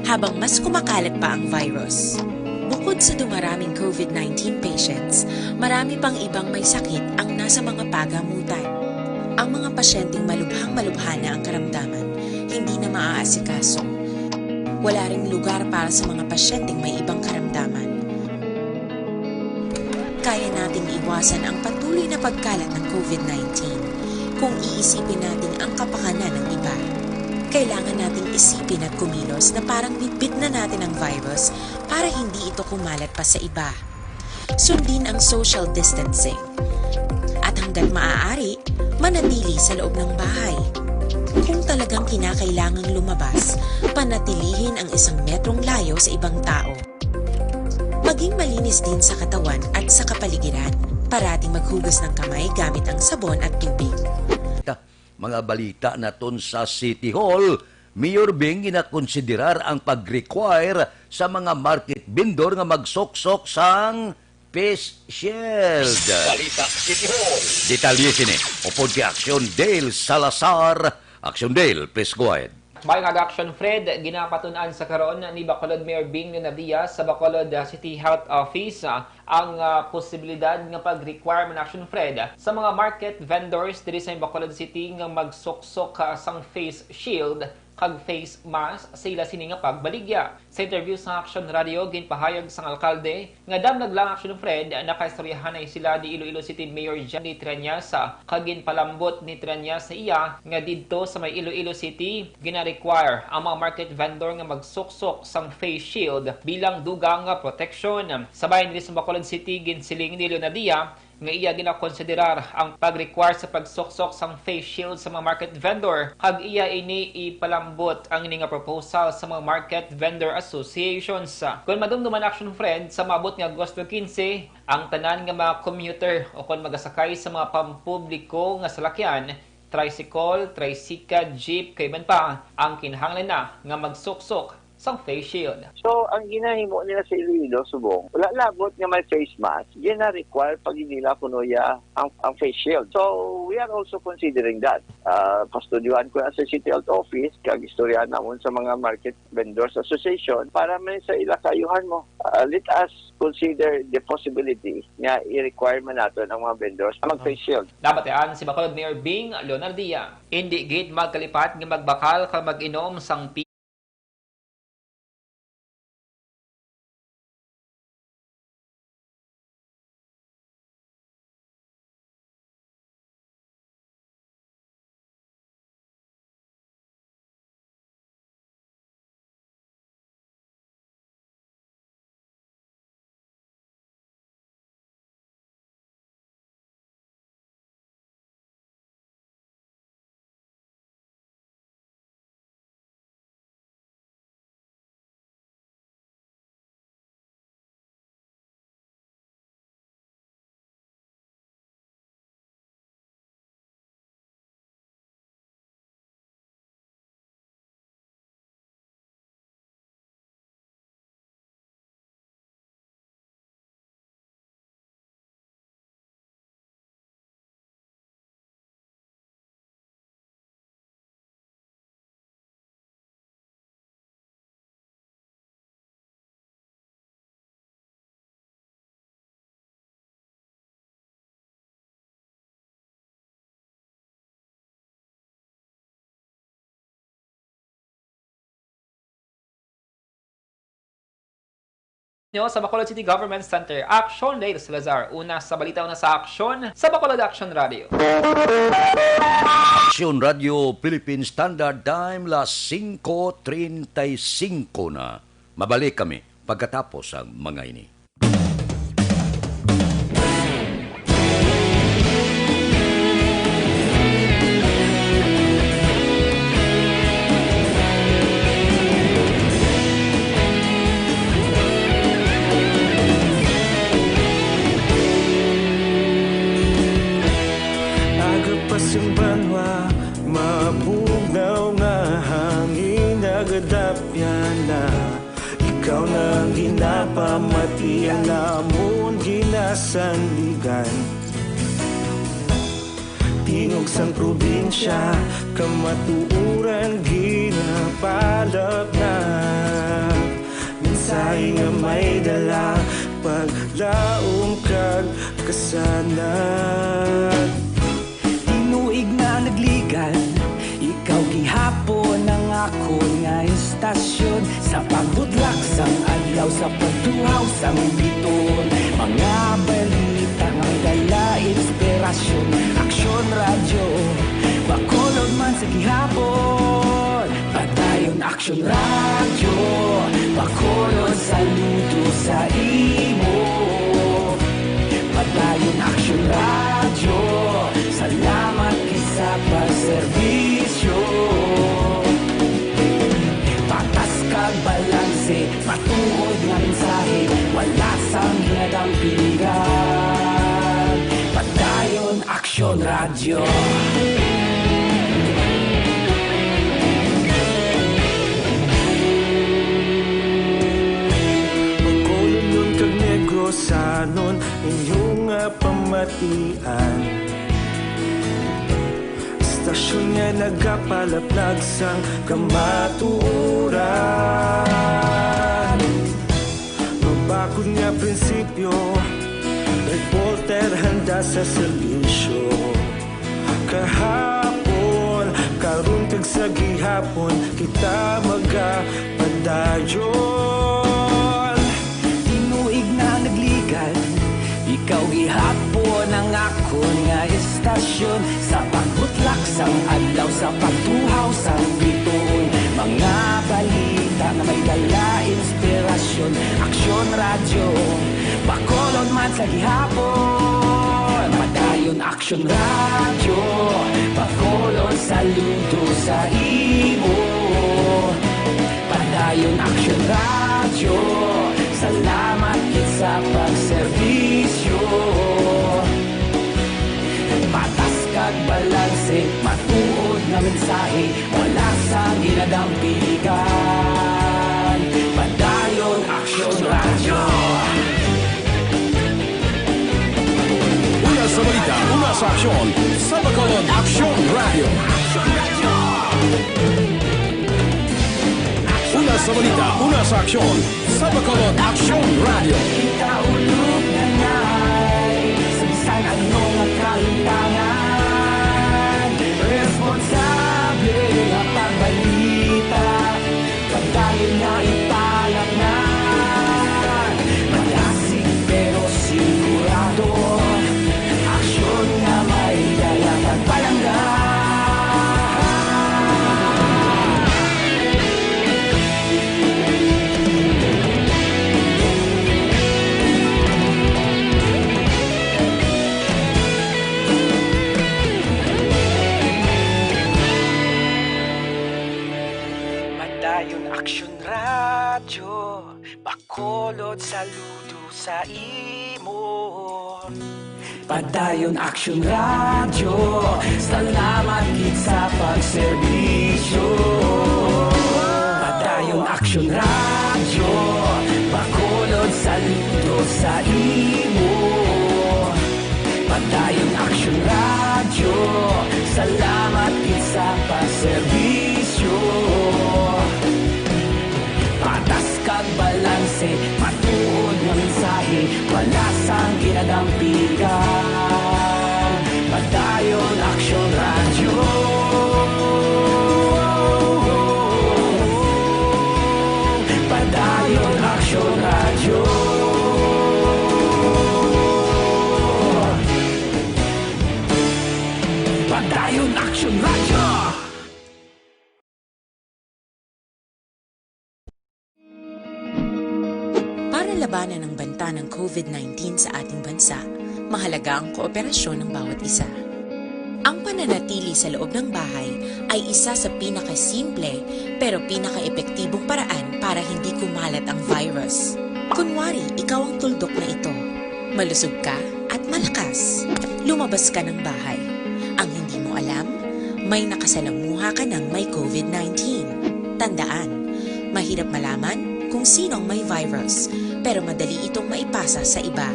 habang mas kumakalat pa ang virus. Bukod sa dumaraming COVID-19 patients, marami pang ibang may sakit ang nasa mga pagamutan. Ang mga pasyenteng malubhang-malubha na ang karamdaman, hindi na maaasikaso. Wala ring lugar para sa mga pasyenteng may ibang karamdaman. Kaya nating iwasan ang patuloy na pagkalat ng COVID-19 kung iisipin natin ang kapakanan ng iba. Kailangan nating isipin at kumilos na parang bitbit na natin ang virus para hindi ito kumalat pa sa iba. Sundin ang social distancing. At hanggat maaari, manatili sa loob ng bahay. Kung talagang kinakailangang lumabas, panatilihin ang 1 metrong layo sa ibang tao. Maging malinis din sa katawan at sa kapaligiran. Parating maghugas ng kamay gamit ang sabon at tubig. Mga balita naton sa City Hall, Mayor Bing ginakonsiderar ang pag-require sa mga market vendor nga magsoksok sang face shield. Balita City Hall. Detalye sini. Upod kay Action Dale Salazar. Action Dale, please go ahead. May action Fred, ginapatunan sa karon ni Bacolod Mayor Bing Lenadia sa Bacolod City Health Office ang posibilidad nga pag-requirement action Fred sa mga market vendors diri sa Bacolod City nga magsuksok sang face shield kag face mask sa ila sini nga pagbaligya. Sa interview sa Action Radio, ginpahayag sang alkalde nga damnag lang Action Fred nakaistoryahan na sila di Iloilo City Mayor John ni Trianyasa kag ginpalambot ni Trianyasa iya nga didto sa may Iloilo City gina-require ang mga market vendor nga magsuksok sang face shield bilang dugang nga protection. Sabay ni sa Bacolod City ginsiling ni Leonadia nga iya ginakonsiderar ang pag-require sa pagsuksok sang face shield sa mga market vendor kag iya ini ipalambot ang ini nga proposal sa mga market vendor associations. Kung madumduman action friend sa maabot nga Agosto 15 ang tanan nga mga commuter o kung magasakay sa mga pampubliko nga salakyan, tricycle, tricycle, jeep, kayban pa ang kinahanglan na nga magsuksok sang face shield. So, ang ginahimo nila sa Iloilo, Subong, wala labot nga may face mask, yun na require pag nila kunuya ang face shield. So, we are also considering that. Pastudyuhan ko na sa City Health Office, kag-istoryahan namon sa mga Market Vendors Association para may sa ilakayuhan mo. Let us consider the possibility nga i-require man natin ang mga vendors mag-face shield. Nabatean si Bacolod Mayor Bing Leonardia. Hindi gid magkalipat nga magbakal kag mag-inom sang nyo sa Bacolod City Government Center. Action Lady Salazar. Una sa balita, una sa aksyon sa Bacolod Action Radio. Action Radio Philippine Standard Time, las 5:35 na. Mabalik kami pagkatapos ang mga ini. Pasing banwa, mabugnaw nga hangin nagadapyan na. Ikaw na ginapamatian namon ginasanligan. Tingog sang probinsya, kamatuuran ginapalap na. Minsay nga may dala, paglaom kag kasanat. Tinuig na nagligan, ikaw gihapon ang ako nga istasyon. Sa pagbudlak sang adlaw, sa pagtuhaw sang biton. Mga balita nga dala inspirasyon. Aksyon radyo, Bacolod man sa gihapon. Padayon Aksyon radyo, Bacolod saludo sa imo. Padayon Aksyon radyo, salamat kisa pagserbisyo. Patas kag balanse, matuod nga mensahe, wala sang hinadang piligan. Padayon Aksyon radyo. Bacolod nun kag Negrosanon, inyong pamatian. Istasyon nga nagapalaplag sang kamatuuran. Mabakod nga prinsipyo, reporter handa sa serbisyo. Kahapon, karon kag sa gihapon, kita magapadayon. Tinuig na nagligan, ikaw gihapon ang ako nga istasyon. Sa pagbutlak sang adlaw, sa pagtuhaw sang biton. Mga balita na may dala inspirasyon. Aksyon radyo, Bacolod man sa gihapon. Padayon Aksyon radyo, Bacolod saludo sa imo. Padayon Aksyon radyo, salamat kit sa pagserbisyo. Patas kag balanse, matuod nga mensahe, wala sa ginadampiligan. sa balita, una sa aksyon, sa Bacolod Action Radio. Una sa balita, una sa aksyon, sa Bacolod Action Radio. Ikaulog na na'y sabisan anong nakalintangan. Responsable na pagbalita, pagdahil na ipalak na. Malasig pero sigurado, aksyon na may dalatag palangga. Madayon Aksyon Radyo, Bacolod saludo sa imo. Padayon Aksyon Radyo, salamat gid sa pagserbisyo. Padayon Aksyon Radyo, Bacolod saludo sa imo. Padayon Aksyon Radyo, salamat gid sa pagserbisyo. Patas kag balanse, matuod nga mensahe, wala sang ginadampigan. Padayon Aksyon Radyo. Padayon Aksyon Radyo. Padayon Aksyon Radyo. Para labanan ang banta ng COVID-19 sa ating bansa, mahalaga ang kooperasyon ng bawat isa. Ang pananatili sa loob ng bahay ay isa sa pinakasimple pero pinaka-epektibong paraan para hindi kumalat ang virus. Kunwari, ikaw ang tuldok na ito. Malusog ka at malakas. Lumabas ka ng bahay. Ang hindi mo alam, may nakasalamuha ka ng may COVID-19. Tandaan, mahirap malaman kung sino ang may virus, pero madali itong maipasa sa iba.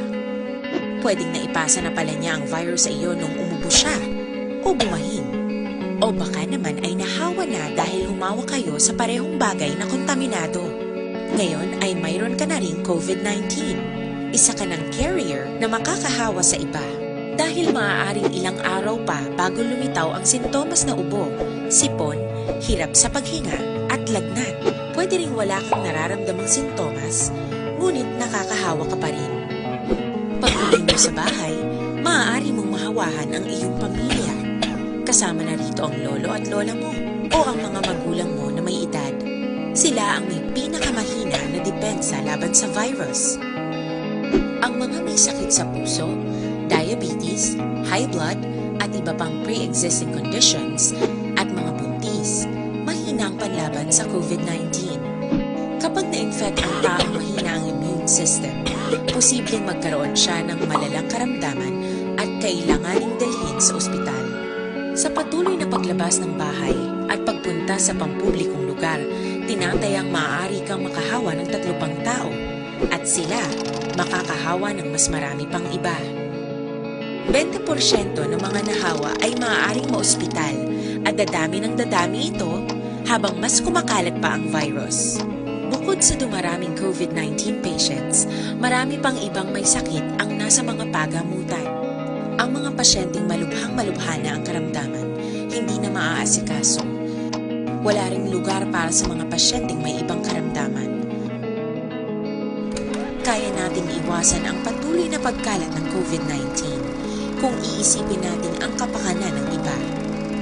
Pwedeng naipasa na pala niya ang virus sa iyo nung umubo siya, o bumahin. O baka naman ay nahawa na dahil humawa kayo sa parehong bagay na kontaminado. Ngayon ay mayroon ka na ring COVID-19. Isa ka ng carrier na makakahawa sa iba. Dahil maaaring ilang araw pa bago lumitaw ang sintomas na ubo, sipon, hirap sa paghinga, at lagnat. Pwede ring wala kang nararamdamang sintomas, ngunit nakakahawa ka pa rin. Pag-uwi mo sa bahay, maaari mong mahawahan ang iyong pamilya. Kasama na rito ang lolo at lola mo o ang mga magulang mo na may edad. Sila ang may pinakamahina na depensa laban sa virus. Ang mga may sakit sa puso, diabetes, high blood, at iba pang pre-existing conditions, at mga buntis, mahina ang panlaban sa COVID-19. Kapag na-infect ang taong mahina ang immune system, posibleng magkaroon siya ng malalang karamdaman at kailanganing dalhin sa ospital. Sa patuloy na paglabas ng bahay at pagpunta sa pampublikong lugar, tinatayang maaari kang makahawa ng 3 pang tao at sila makakahawa ng mas marami pang iba. 20% ng mga nahawa ay maaaring maospital at dadami ng dadami ito habang mas kumakalat pa ang virus. Bukod sa dumaraming COVID-19 patients, marami pang ibang may sakit ang nasa mga pagamutan. Ang mga pasyenteng malubhang-malubha na ang karamdaman, hindi na maaasikaso. Wala ring lugar para sa mga pasyenteng may ibang karamdaman. Kaya nating iwasan ang patuloy na pagkalat ng COVID-19 kung iisipin natin ang kapakanan ng iba.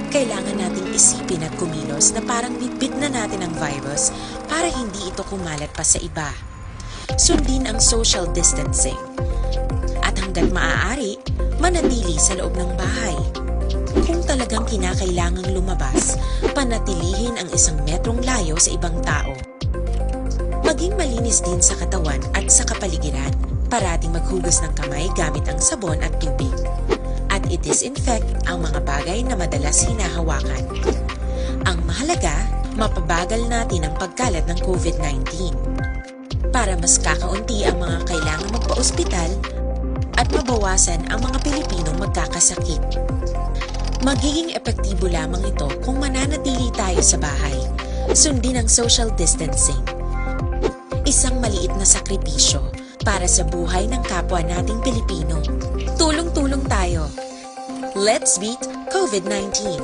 Kailangan nating isipin at kumilos na parang bitbit na natin ang virus para hindi ito kumalat pa sa iba. Sundin ang social distancing. At hanggat maaari, manatili sa loob ng bahay. Kung talagang kinakailangang lumabas, panatilihin ang 1 metrong layo sa ibang tao. Maging malinis din sa katawan at sa kapaligiran. Parating maghugas ng kamay gamit ang sabon at tubig. At i-disinfect ang mga bagay na madalas hinahawakan. Ang mahalaga, mapabagal natin ang pagkalat ng COVID-19. Para mas kakaunti ang mga kailangang magpa-ospital, at mabawasan ang mga Pilipinong magkakasakit. Magiging epektibo lamang ito kung mananatili tayo sa bahay, sundin ang social distancing. Isang maliit na sakripisyo para sa buhay ng kapwa nating Pilipino. Tulong-tulong tayo. Let's beat COVID-19.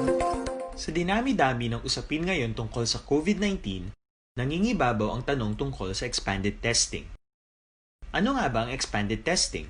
Sa dinami-dami ng usapin ngayon tungkol sa COVID-19, nangingibabaw ang tanong tungkol sa expanded testing. Ano nga ba ang expanded testing?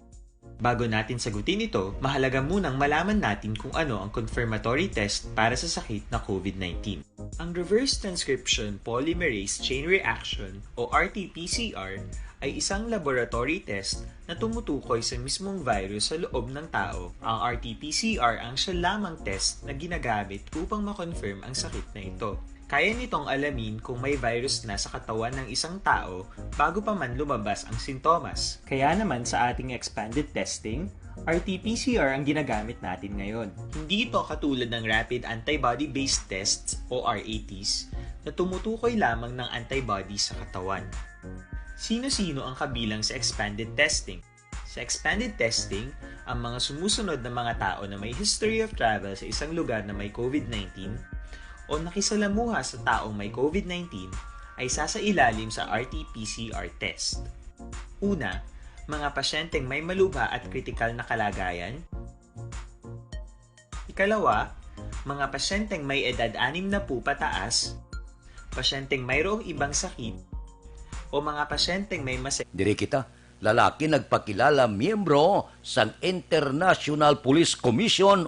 Bago natin sagutin ito, mahalaga munang malaman natin kung ano ang confirmatory test para sa sakit na COVID-19. Ang reverse transcription polymerase chain reaction o RT-PCR ay isang laboratory test na tumutukoy sa mismong virus sa loob ng tao. Ang RT-PCR ang siya lamang test na ginagamit upang makonfirm ang sakit na ito. Kaya nitong alamin kung may virus na sa katawan ng isang tao bago pa man lumabas ang sintomas. Kaya naman sa ating expanded testing, RT-PCR ang ginagamit natin ngayon. Hindi ito katulad ng rapid antibody-based tests o RATs na tumutukoy lamang ng antibodies sa katawan. Sino-sino ang kabilang sa expanded testing? Sa expanded testing, ang mga sumusunod na mga tao na may history of travel sa isang lugar na may COVID-19 o nakisalamuha sa taong may COVID-19 ay sasailalim sa RT-PCR test. Una, mga pasyenteng may malubha at kritikal na kalagayan. Ikalawa, mga pasyenteng may edad 60 pataas, pasyenteng mayroong ibang sakit, o mga pasyenteng may Diri kita, lalaki nagpakilala miyembro sang International Police Commission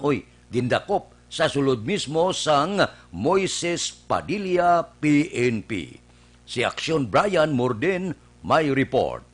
dindakop sa sulod mismo sang Moises Padilla PNP. Si Action Brian Morden may report.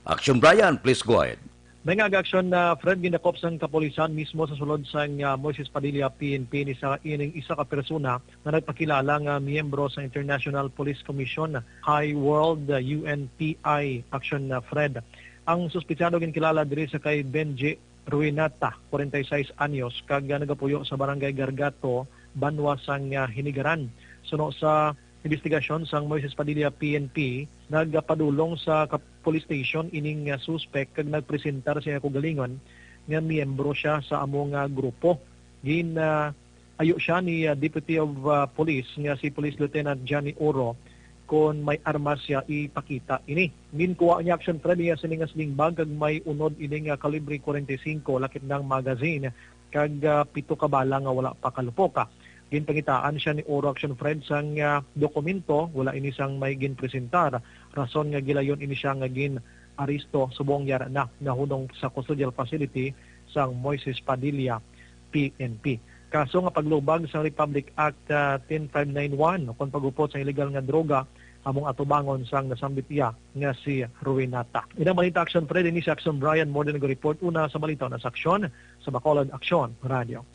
Action Brian, please go ahead. May nga-aksyon na Fred ginakop sang kapulisan mismo sa sulod sang Moises Padilla PNP ni sa ining isa ka persona na nagpakilala nga miyembro sa International Police Commission High World UNPI Action na Fred. Ang suspitsado ginkilala diri sa kay Benji Ruinata, 46 anyos, kag nagapuyo sa Barangay Gargato, Banwa sang Hinigaran. Suno sa investigasyon sang Moises Padilla PNP, nagpadulong sa police station ining suspect kag nagpresentar siya kagalingon nga miyembro siya sa among grupo. Ayo siya ni Deputy of Police nga si Police Lieutenant Johnny Oro kung may armas siya ipakita ini. Kuha niya action Fred niya sining sling bag kag may unod ining kalibre 45 lakip ng magazine kag 7 ka bala nga wala pa kalupoka. Ginpangitaan siya ni Oro Action Fred sang dokumento, wala ini sang may ginpresentar. Rason nga gilayon ini siya nga gin-aristo subong yara na nahunong sa custodial facility sang Moises Padilla PNP. Kaso nga paglubag sa Republic Act 10591 kung pagupot sa illegal nga droga among atubangon sang nasambitya nga si Ruinata. Inang balita Action Fred, ini si Action Brian Morden nag-report una sa balita na sa Aksyon sa Bacolod Action Radio.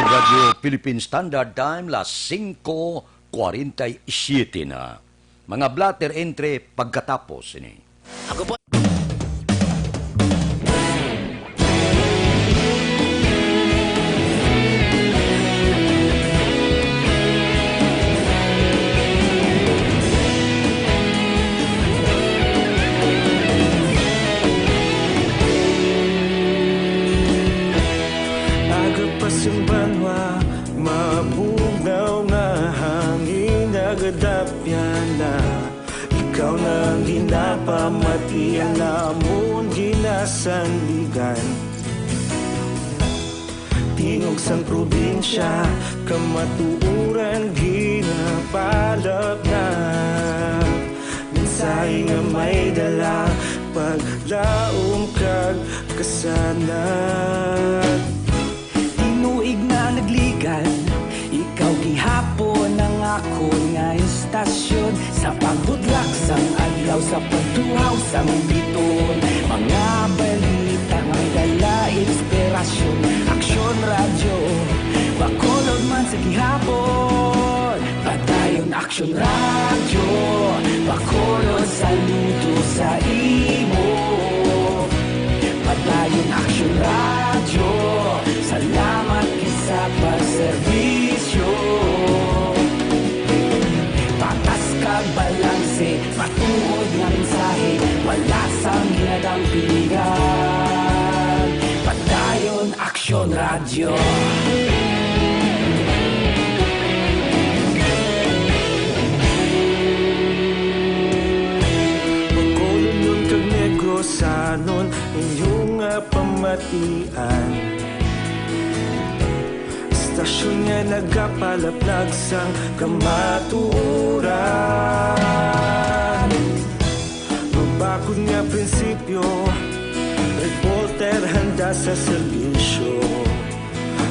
Radio Philippine Standard Time, las 5:47 na. Mga blatter entre pagkatapos ini. Ako po. Yung banwa, mabugaw na hangin nagadapyan na. Ikaw nang ginapamatian namon ginasandigan. Tingog sang probinsya, kamatuuran ginapalap na. Minsay nga may dala, paglaom kag kasanat. Tinuig na nagligan, ikaw gihapon ang ako nga istasyon. Sa pagdudlak sang adlaw, sa pagtuhaw sang biton. Mga balita nga dala inspirasyon. Aksyon radyo, Bacolod man sa gihapon. Padayon Aksyon radyo, Bacolod saludo sa imo. Padayon Aksyon radyo, salamat sa pagserbisyo. Patas kag balanse, matuod nga mensahe, wala sang ginadampingan. batian. Istasyon nga nagapalaplag sang kamatuuran. Mabakod nga prinsipyo, reporter handa sa serbisyo.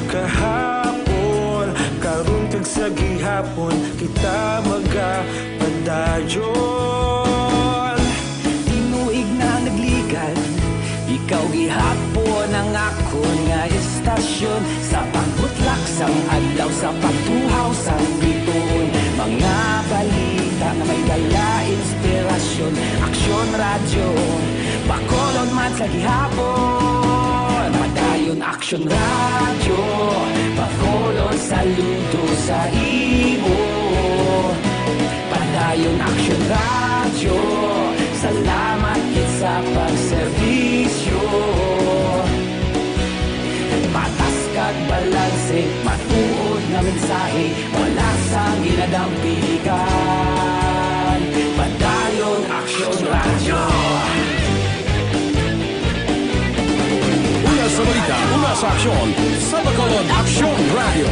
Kahapon, karun kag sa gihapon, kita magapadayon. Tinuig na nagligad, ikaw gihapon ang ako nga istasyon. Sa pagbutlak sang adlaw, sa pagtuhaw sang bituon, mga balita na may dala inspirasyon. Aksyon radyo, Bacolod man sa gihapon. Padayon Aksyon radyo, Bacolod saludo sa imo. Padayon Aksyon radyo, salamat kit sa pagserbisyo. Patas kag balanse, matuod na mensahe, wala sang ginadampigan. Padayon Aksyon radyo. Una sa balita, una sa aksyon, sa Bacolod Aksyon Radio.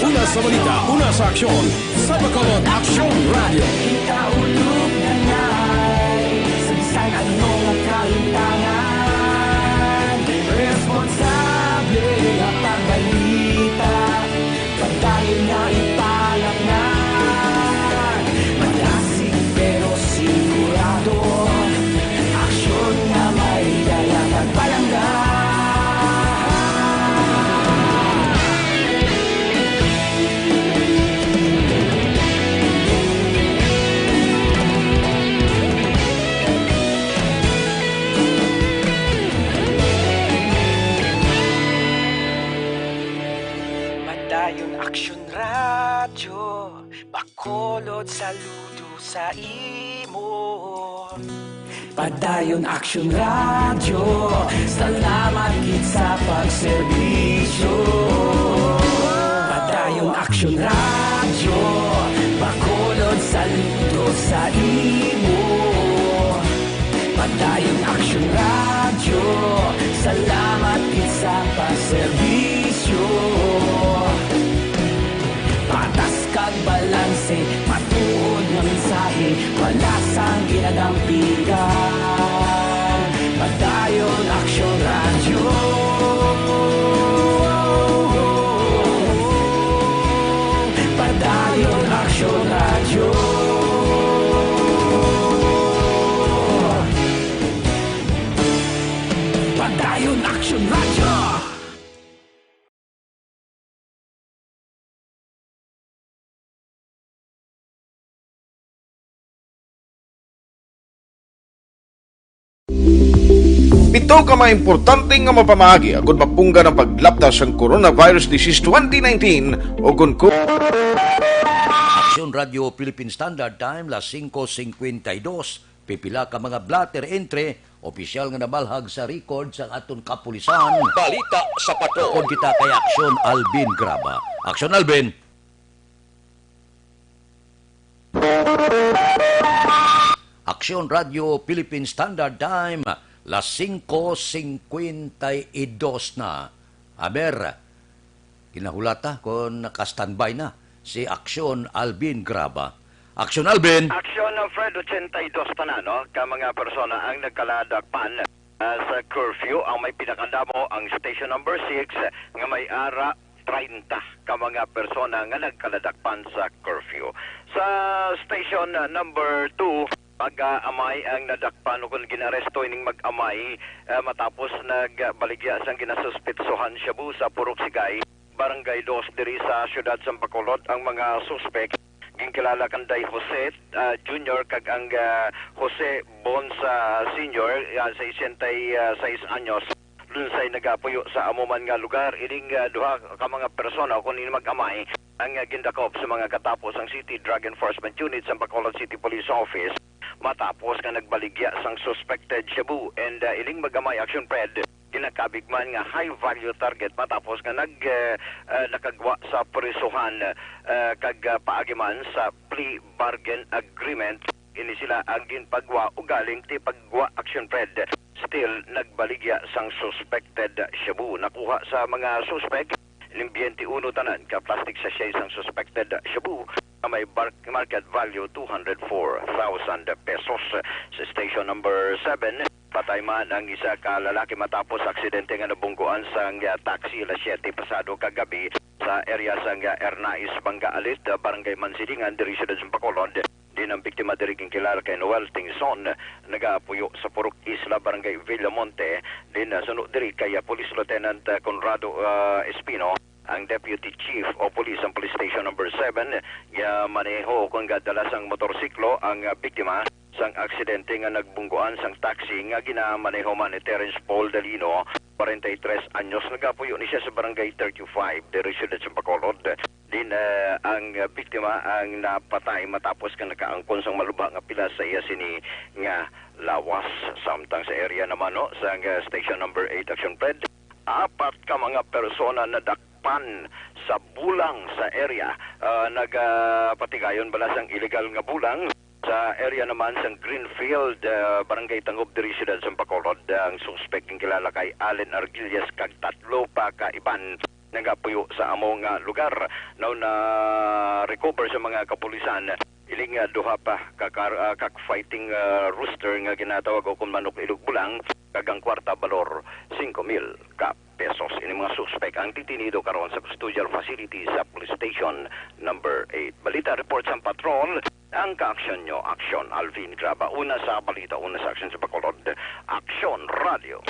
Una sa balita, una sa aksyon, sa Bacolod Aksyon Radio. Ikaulog na na'y sagsang anong kahintangan. Responsable ang pagbalita, pagdayon na ipalaknan. Malasig pero sigurado, aksyon na may dala pagpalanggan. Padayon Aksyon radyo, Bacolod saludo sa imo. Padayon Aksyon radyo, salamat kit sa pagserbisyo. Padayon Aksyon radyo, Bacolod saludo sa imo. Padayon Aksyon radyo, salamat kit sa pagserbisyo. Patas kag balanse, matuod nga mensahe, wala sang ginadampigan. Padayon Aksyon radyo. Padayon Aksyon radyo. Padayon Aksyon radyo. Ito ka mga importante nga mapamagi agud mapungga ng paglaptas ang Coronavirus Disease 2019 o kung Aksyon Radio Philippine Standard Time, las 5:52. Pipila ka mga blatter entry, opisyal nga nabalhag sa record sa aton kapulisan. Balita sa Pato. Kung kita kay Aksyon Alvin Graba. Aksyon Alvin. Aksyon Radio Philippine Standard Time, las 5:52 na. Aber, kinahulata kung nakastandby na si Aksyon Alvin Graba. Aksyon Alvin! Aksyon ng Fred 82 pa na, no? Ka mga persona ang nagkaladakpan sa curfew. Ang may pinakandamo ang station number 6 nga may ara 30 ka mga persona nga nagkaladakpan sa curfew. Sa station number 2, pag-amay ang nadakpan o kung ginaresto ining mag-amay matapos nagbaligya sang ginasuspitsohan Shabu sa Purok Sigay, Barangay 2 diri sa siyudad sa Bacolod. Ang mga suspect ginkilala kanday Jose Junior kag ang Jose Bonsa Senior, 66 anyos, lunsay nagapuyo sa amuman nga lugar. Ining duha ka mga persona kung ini mag-amay ang gindakop sa mga katapos ang City Drug Enforcement Unit sa Bacolod City Police Office matapos nga nagbaligya sang suspected Shabu. And iling magamay action pred ginakabigman nga high value target matapos nga nakagwa sa prisuhan kag paagiman sa plea bargain agreement ini sila ang ginpagwa o galing ti pagwa Action Fred. Still, nagbaligya sang suspected shabu. Nakuha sa mga suspect, limbyente uno tanan ka plastic sachet sang suspected shabu na may market value 204,000 pesos. Sa station number 7, patay man ang isa ka lalaki matapos aksidente nga nabungguan sang taxi alas 7 pasado kagabi sa area sang Ernais, Banga Alit, Barangay Mansilingan, diri sa Bacolod. Din ang biktima diri kilala kay Noel Tingson, nagaapuyo sa Purok Isla, Barangay Villamonte. Din sunod diri kay Police Lieutenant Conrado Espino, ang Deputy Chief o Police ang Police Station number 7, maneho kung gadala sang motorsiklo ang biktima sang aksidente nga nagbungguan sang taxi nga ginamaneho man ni Terence Paul Dalino, 43 anyos. Nagapuyo ni siya sa Barangay 35, diri sa Bacolod. Din ang biktima ang napatay matapos ka nakaangkon sang malubha nga pila sa iya sini nga lawas. Samtang sa area naman sa station number 8 Action Fred, 4 ka mga persona na dakpan sa bulang sa area. Nagpatigayon bala sang illegal nga bulang. Sa area naman sa Greenfield, Barangay Tangob, diri siyudad sa Bacolod. Ang suspect ng kilala kay Allen Argilias kag 3 pa ka iban nagapuyo sa among lugar. Now na recover sa mga kapulisan, iling duha pa kak-fighting rooster nga ginatawag o kung manok ilog bulang, kagang kwarta balor 5,000 ka pesos. Ini mga suspect ang titinido karon sa custodial facility sa police station number 8. Balita report sa patrol, ang ka-action nyo, Action Alvin Graba. Una sa balita, una sa action sa Bacolod, Action Radio.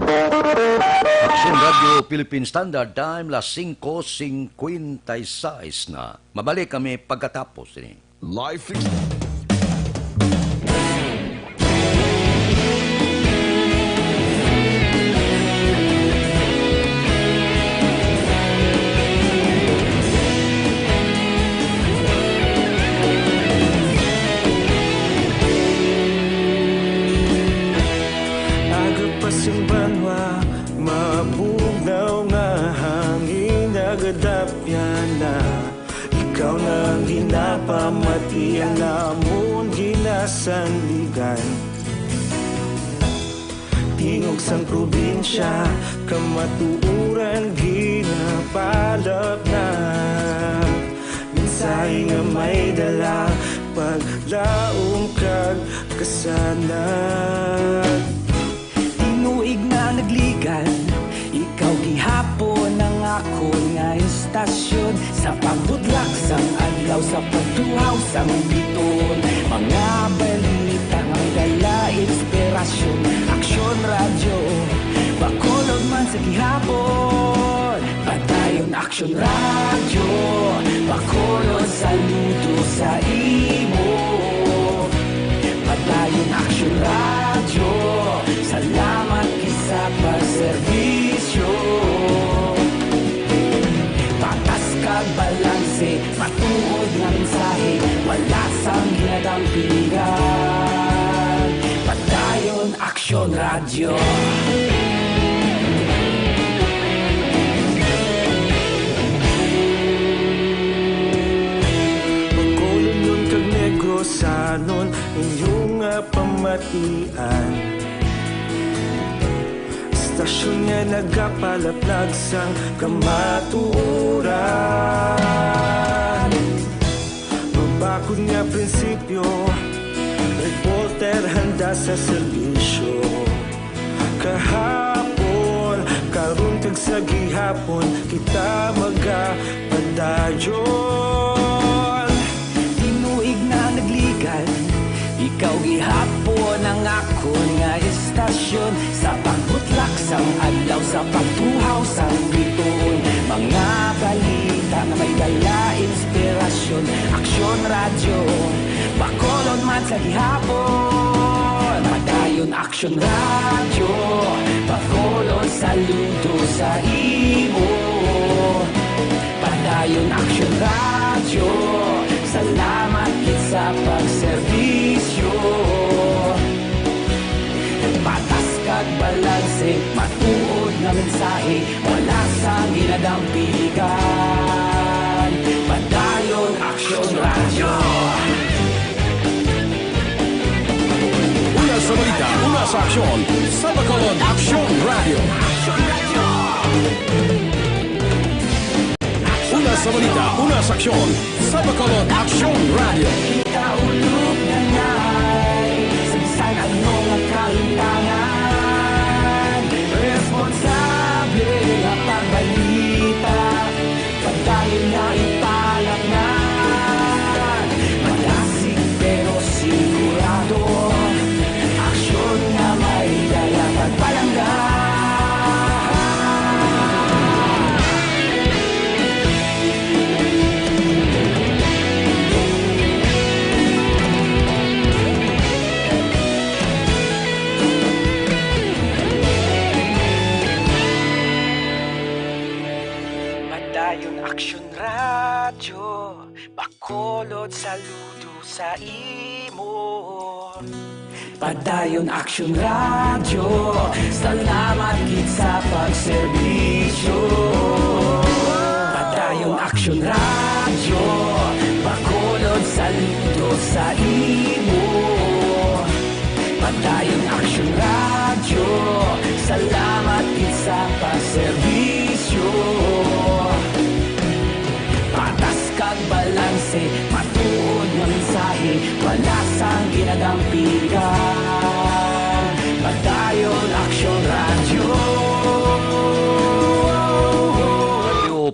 Action Radio Philippine Standard Time, las 5:56 na. Mabalik kami pagkatapos ini. Life Simbanwa, mabugnaw nga hangin nagadapyan na. Ikaw na ginapamati ang namon ginasandigan. Tingog sang probinsya, kamatuuran ginapalap na. Minsay nga may dala, paglaong kag kasanan. Tinuig na nagligan, ikaw gihapon ang ako nga istasyon. Sa pagbudlak sang adlaw, sa pagtuhaw sang biton. Mga balita nga dala inspirasyon. Action Radio, Bacolod man sa gihapon. Padayon Action Radio, Bacolod saludo sa imo. Padayon Action Radio, salamat kisa pagserbisyo. Patas kag balanse, matuod nga mensahe, wala sang ginadampingan. Padayon Action Radio. Bacolod nun kag Negros sanon inyong pamatian. Stasyon nga nagapalaplag sang kamaturan. Mabakod nga prinsipyo, reporter handa sa serbisyo. Kahapon, karon kag sa gihapon, kita magapadayon. Tinuig na nagligan, ikaw gihapon ang ako nga istasyon. Sa pagbutlak sang adlaw, sa pagtuhaw sang biton. Mga balita na may dala inspirasyon. Action Radio, Bacolod man sa gihapon. Padayon Action Radio, Bacolod saludo sa imo. Padayon Action Radio, salamat kit sa pagserbisyo. Patas kag balanse, matuod nga mensahe, wala sang ginadampigan. Padayon Action Radio. aksyon sa Bacolod Action Radio. Una sa balita, una sa aksyon sa Bacolod Action Radio. Kaulog na ngay, sagsay anong kalintangan, responsable na pagbalita, pagdahil na ipalak na, malasig pero sigurado, aksyon na may dala pagpalangga. Padayon Action Radio, Bacolod saludo sa imo. Padayon Action Radio, salamat gid sa pagserbisyo. Padayon Action Radio, Bacolod saludo sa imo. Padayon Action Radio, salamat gid sa pagserbisyo. Patas kag balanse, matuod nga mensahe, wala sang ginadampigan. Padayon Action Radio.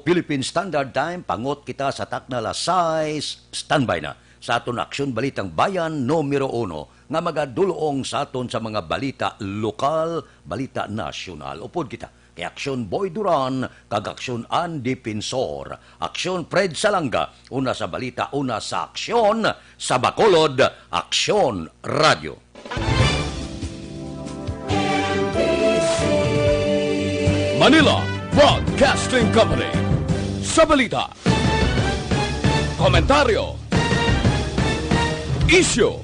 Philippine Standard Time, pangot kita sa takna size, standby na sa aton aksyon balitang bayan numero 1 nga magaduloong sa aton sa mga balita lokal, balita nasyonal. Upod kita kay Aksyon Boy Duran, kag Aksyon Andy Pinsor, Aksyon Fred Salanga, una sa balita, una sa aksyon sa Bacolod Action Radio. Manila Broadcasting Company. Sa balita, komentaryo, isyu,